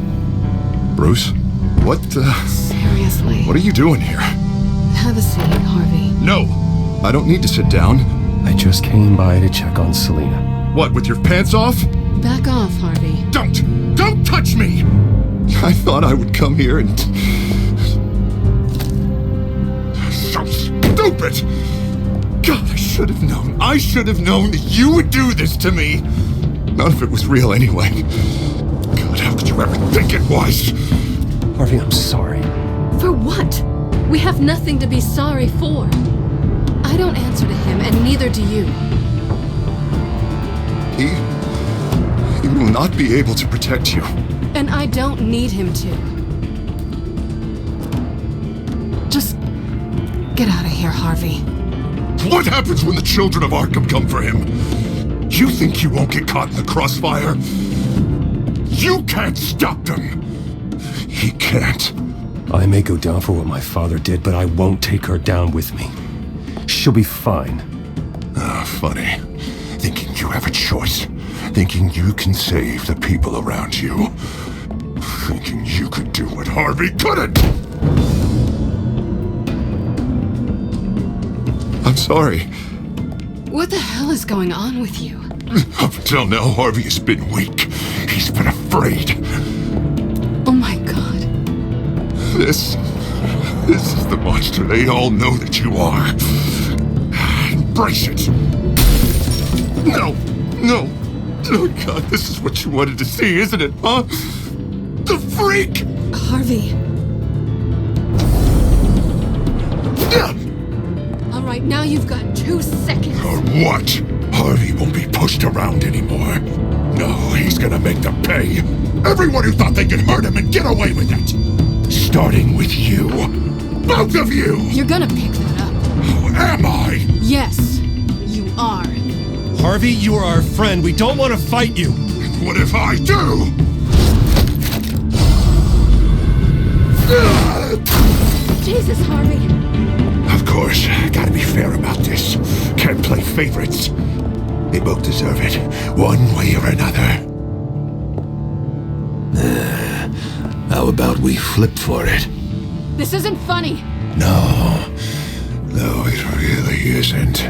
Bruce? What, Seriously. What are you doing here? Have a seat, Harvey. No! I don't need to sit down. I just came by to check on Selena. What, with your pants off? Back off, Harvey. Don't touch me! I thought I would come here and... So stupid! God, I should have known. I should have known that you would do this to me. None of it was real anyway. God, how could you ever think it was? Harvey, I'm sorry. For what? We have nothing to be sorry for. I don't answer to him, and neither do you. He will not be able to protect you. And I don't need him to. Just get out of here, Harvey. What happens when the Children of Arkham come for him? You think you won't get caught in the crossfire? You can't stop them. He can't. I may go down for what my father did, but I won't take her down with me. She'll be fine. Ah, funny. Thinking you have a choice. Thinking you can save the people around you. Thinking you could do what Harvey couldn't! I'm sorry. What the hell is going on with you? Up until now, Harvey has been weak. He's been afraid. Oh my God. This is the monster they all know that you are. Embrace it. No. Oh God, this is what you wanted to see, isn't it, huh? The freak! Harvey. All right, now you've got 2 seconds. Or what? Harvey won't be pushed around anymore. No, he's gonna make them pay. Everyone who thought they could hurt him and get away with it. Starting with you. Both of you! You're gonna pick that up. Who am I? Yes, you are. Harvey, you are our friend. We don't want to fight you. What if I do? Jesus, Harvey. Of course, gotta be fair about this. Can't play favorites. They both deserve it, one way or another. How about we flip for it? This isn't funny. No, it really isn't.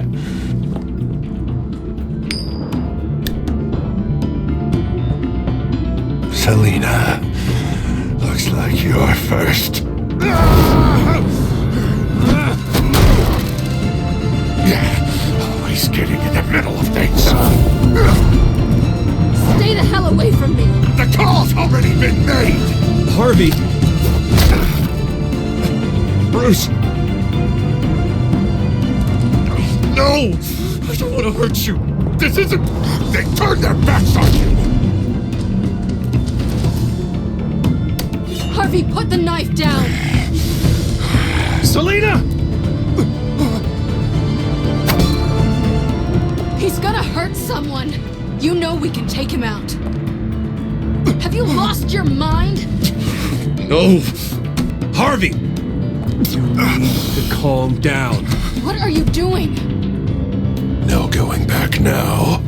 Selena, looks like you're first. Yeah, always getting in the middle of things. Stay the Bruce! No! I don't want to hurt you. This isn't... They turned their backs on you! Harvey, put the knife down! Selina! He's gonna hurt someone. You know we can take him out. Have you lost your mind? No! Harvey! You need to calm down. What are you doing? No going back now.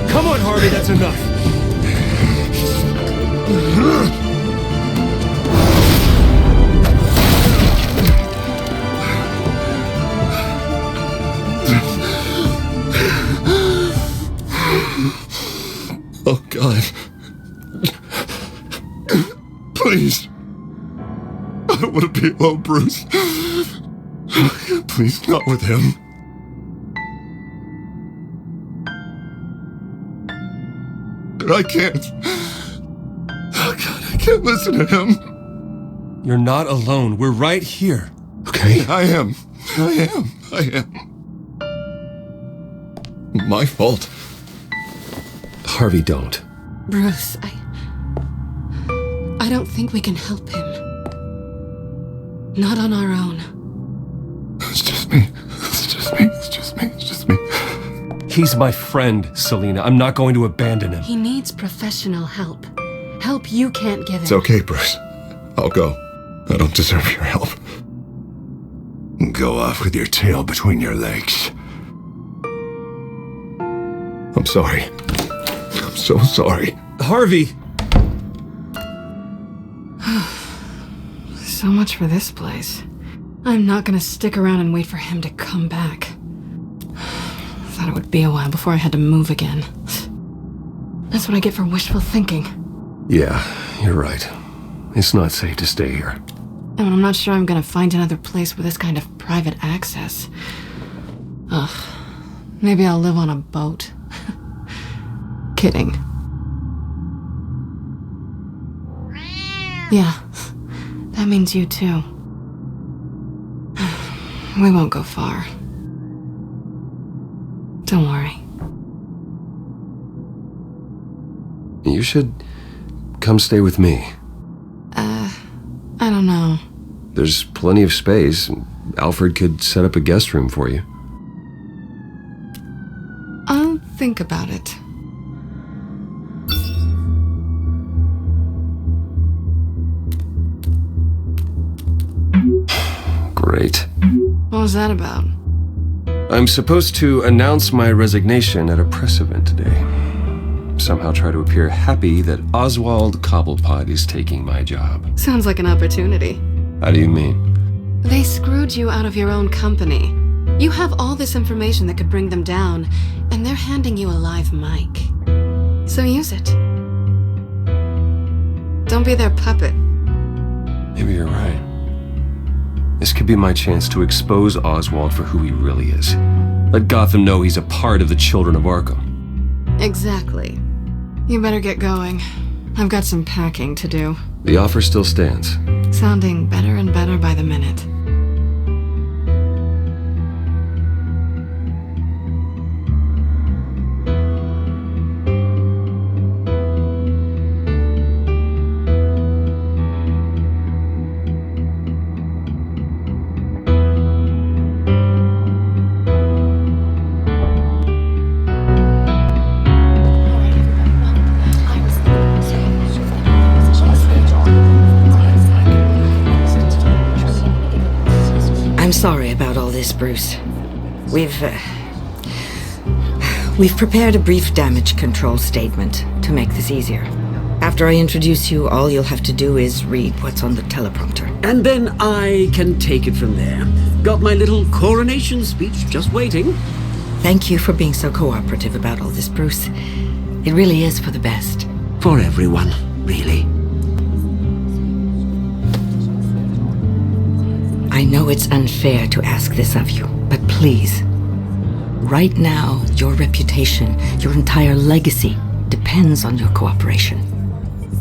Come on, Harvey, that's enough. Oh, God. Please. I don't want to be alone, Bruce. Please, not with him. I can't. Oh, God, I can't listen to him. You're not alone. We're right here. Okay, I am. My fault. Harvey, don't. Bruce, I don't think we can help him. Not on our own. It's just me. He's my friend, Selina. I'm not going to abandon him. He needs professional help. Help you can't give him. It's okay, Bruce. I'll go. I don't deserve your help. Go off with your tail between your legs. I'm sorry. I'm so sorry. Harvey! So much for this place. I'm not gonna stick around and wait for him to come back. Thought it would be a while before I had to move again. That's what I get for wishful thinking. Yeah, you're right. It's not safe to stay here. And I'm not sure I'm gonna find another place with this kind of private access. Ugh. Maybe I'll live on a boat. Kidding. Yeah. That means you too. We won't go far. Don't worry. You should come stay with me. I don't know. There's plenty of space. Alfred could set up a guest room for you. I'll think about it. Great. What was that about? I'm supposed to announce my resignation at a press event today. Somehow try to appear happy that Oswald Cobblepot is taking my job. Sounds like an opportunity. How do you mean? They screwed you out of your own company. You have all this information that could bring them down, and they're handing you a live mic. So use it. Don't be their puppet. Maybe you're right. This could be my chance to expose Oswald for who he really is. Let Gotham know he's a part of the Children of Arkham. Exactly. You better get going. I've got some packing to do. The offer still stands. Sounding better and better by the minute. I'm sorry about all this, Bruce. We've prepared a brief damage control statement to make this easier. After I introduce you, all you'll have to do is read what's on the teleprompter. And then I can take it from there. Got my little coronation speech just waiting. Thank you for being so cooperative about all this, Bruce. It really is for the best. For everyone, really. I know it's unfair to ask this of you. But please, right now, your reputation, your entire legacy depends on your cooperation.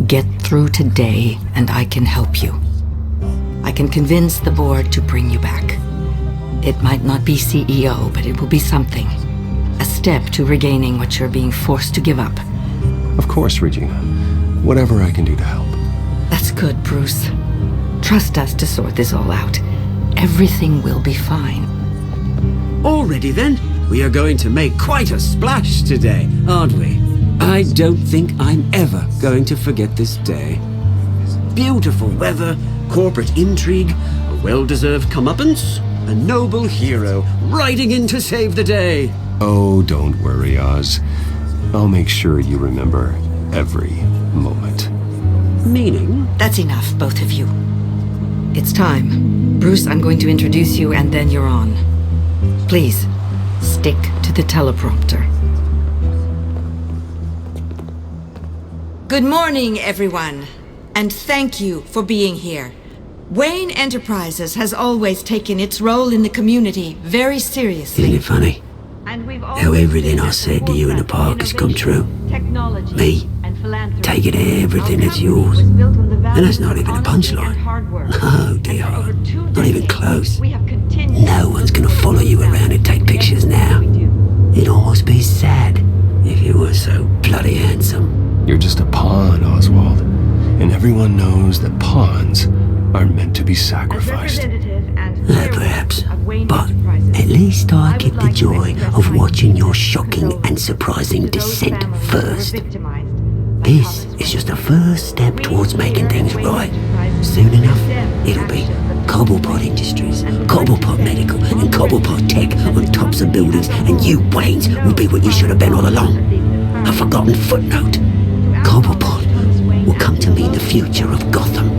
Get through today, and I can help you. I can convince the board to bring you back. It might not be CEO, but it will be something. A step to regaining what you're being forced to give up. Of course, Regina. Whatever I can do to help. That's good, Bruce. Trust us to sort this all out. Everything will be fine. Already then, we are going to make quite a splash today, aren't we? I don't think I'm ever going to forget this day. Beautiful weather, corporate intrigue, a well-deserved comeuppance, a noble hero riding in to save the day. Oh, don't worry, Oz. I'll make sure you remember every moment. Meaning? That's enough, both of you. It's time. Bruce, I'm going to introduce you and then you're on. Please, stick to the teleprompter. Good morning, everyone. And thank you for being here. Wayne Enterprises has always taken its role in the community very seriously. Isn't it funny? How everything I said to you in the park has come true. Me, taking everything that's yours. And that's not even a punchline. No, dear. Not even close. No one's gonna follow you around and take pictures now. It'd almost be sad if you were so bloody handsome. You're just a pawn, Oswald. And everyone knows that pawns aren't meant to be sacrificed. Perhaps. But at least I get the joy of watching your shocking and surprising descent first. This is just a first step towards making things right. Soon enough, it'll be Cobblepot Industries, Cobblepot Medical, and Cobblepot Tech on tops of buildings, and you, Waynes, will be what you should have been all along. A forgotten footnote. Cobblepot will come to mean the future of Gotham.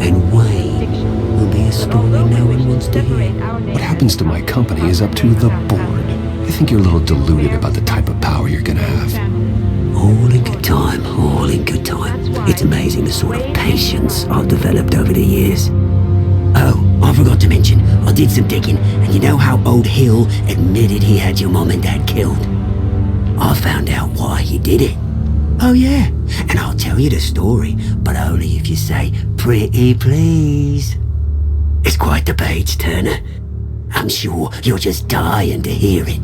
And Wayne will be a story no one wants to hear. What happens to my company is up to the board. I think you're a little deluded about the type of power you're gonna have. All in good time, all in good time. It's amazing the sort of patience I've developed over the years. Oh, I forgot to mention, I did some digging, and you know how old Hill admitted he had your mom and dad killed? I found out why he did it. Oh yeah, and I'll tell you the story, but only if you say, pretty please. It's quite the page turner. I'm sure you're just dying to hear it.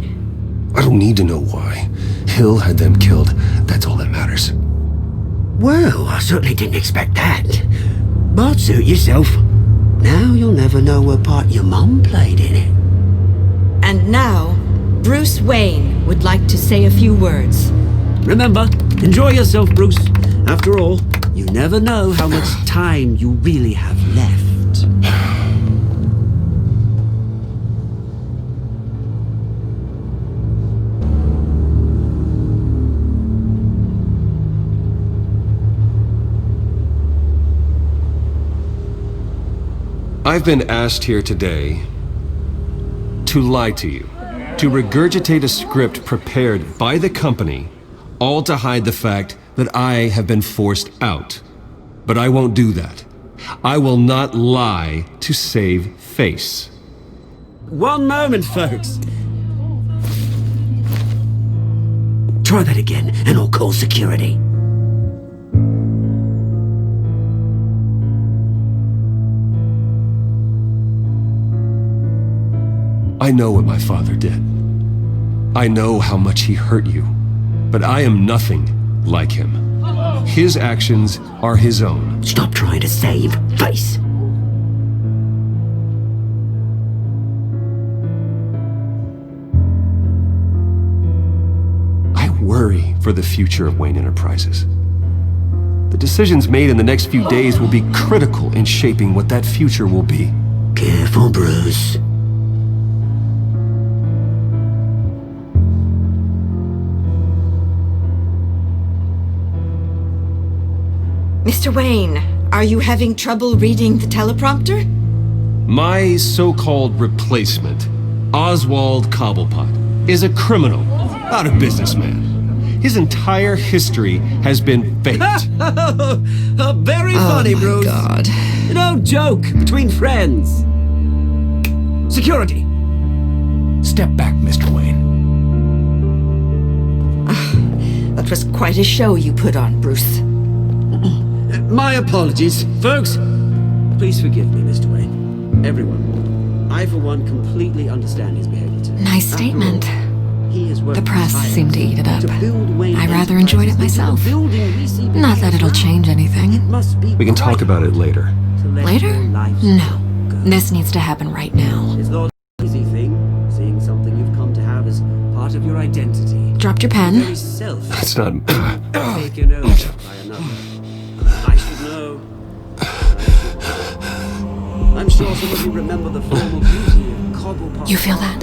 I don't need to know why. Hill had them killed. That's all that matters. Well, I certainly didn't expect that. But suit yourself. Now you'll never know what part your mum played in it. And now, Bruce Wayne would like to say a few words. Remember, enjoy yourself, Bruce. After all, you never know how much time you really have left. I've been asked here today to lie to you, to regurgitate a script prepared by the company, all to hide the fact that I have been forced out. But I won't do that. I will not lie to save face. One moment, folks. Try that again, and I'll call security. I know what my father did. I know how much he hurt you, but I am nothing like him. His actions are his own. Stop trying to save face. I worry for the future of Wayne Enterprises. The decisions made in the next few days will be critical in shaping what that future will be. Careful, Bruce. Mr. Wayne, are you having trouble reading the teleprompter? My so-called replacement, Oswald Cobblepot, is a criminal, not a businessman. His entire history has been faked. Very funny, Bruce. Oh my God. No joke between friends. Security. Step back, Mr. Wayne. That was quite a show you put on, Bruce. My apologies, folks. Please forgive me, Mr. Wayne. Everyone. I, for one, completely understand his behavior today. Nice statement. The press seemed to eat it up. I rather enjoyed it myself. Not that it'll change anything. We can talk about it later. Later? No. This needs to happen right now. It's not an easy thing, seeing something you've come to have as part of your identity. Dropped your pen? Very self. That's not... Taken over by another. I should know. I'm sure some of you remember the formal beauty of Cobblepot. You feel that?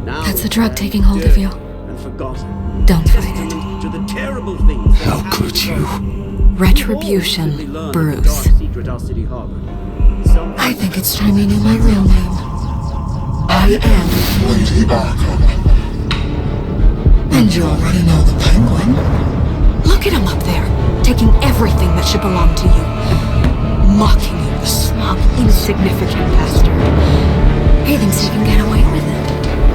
Now That's the drug taking hold of you. and forgotten. Don't fight it. To the terrible things that How could you? Retribution, Bruce. I think it's time you knew my real name. I am Lady Arkham. And you already know the Penguin. Look at him up there, taking everything that should belong to you. Mocking you, the smug, insignificant bastard. He thinks he can get away with it.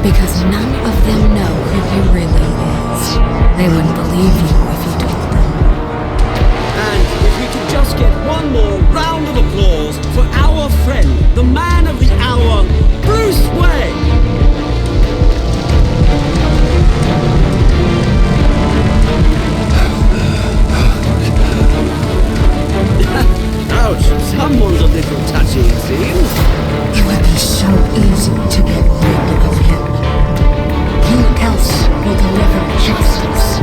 Because none of them know who he really is. They wouldn't believe you if you told them. And if we could just get one more round of applause for our friend, the man of the hour, Bruce Wayne! Ouch, someone's a little touchy, it seems. It would be so easy to get rid of him. Who else will deliver justice?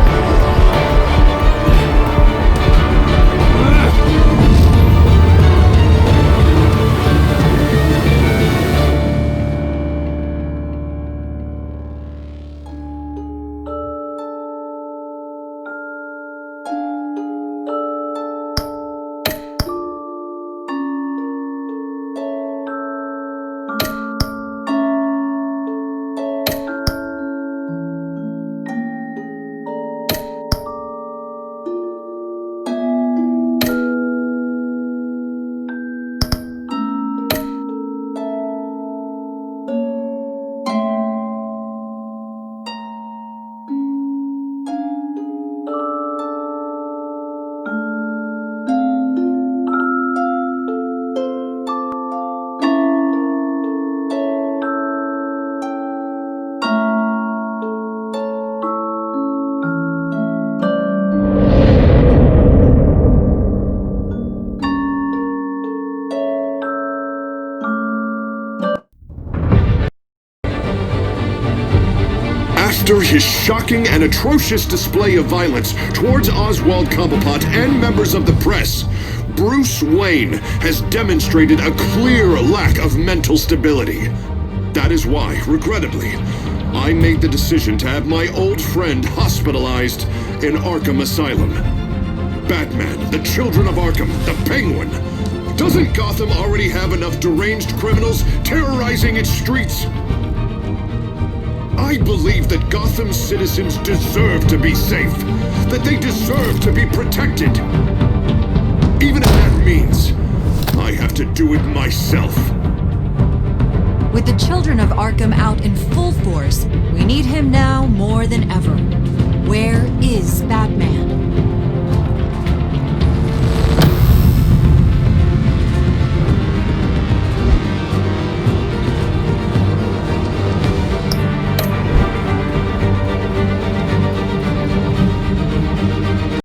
After his shocking and atrocious display of violence towards Oswald Cobblepot and members of the press, Bruce Wayne has demonstrated a clear lack of mental stability. That is why, regrettably, I made the decision to have my old friend hospitalized in Arkham Asylum. Batman, the Children of Arkham, the Penguin. Doesn't Gotham already have enough deranged criminals terrorizing its streets? I believe that Gotham's citizens deserve to be safe, that they deserve to be protected. Even if that means I have to do it myself. With the Children of Arkham out in full force, we need him now more than ever. Where is Batman?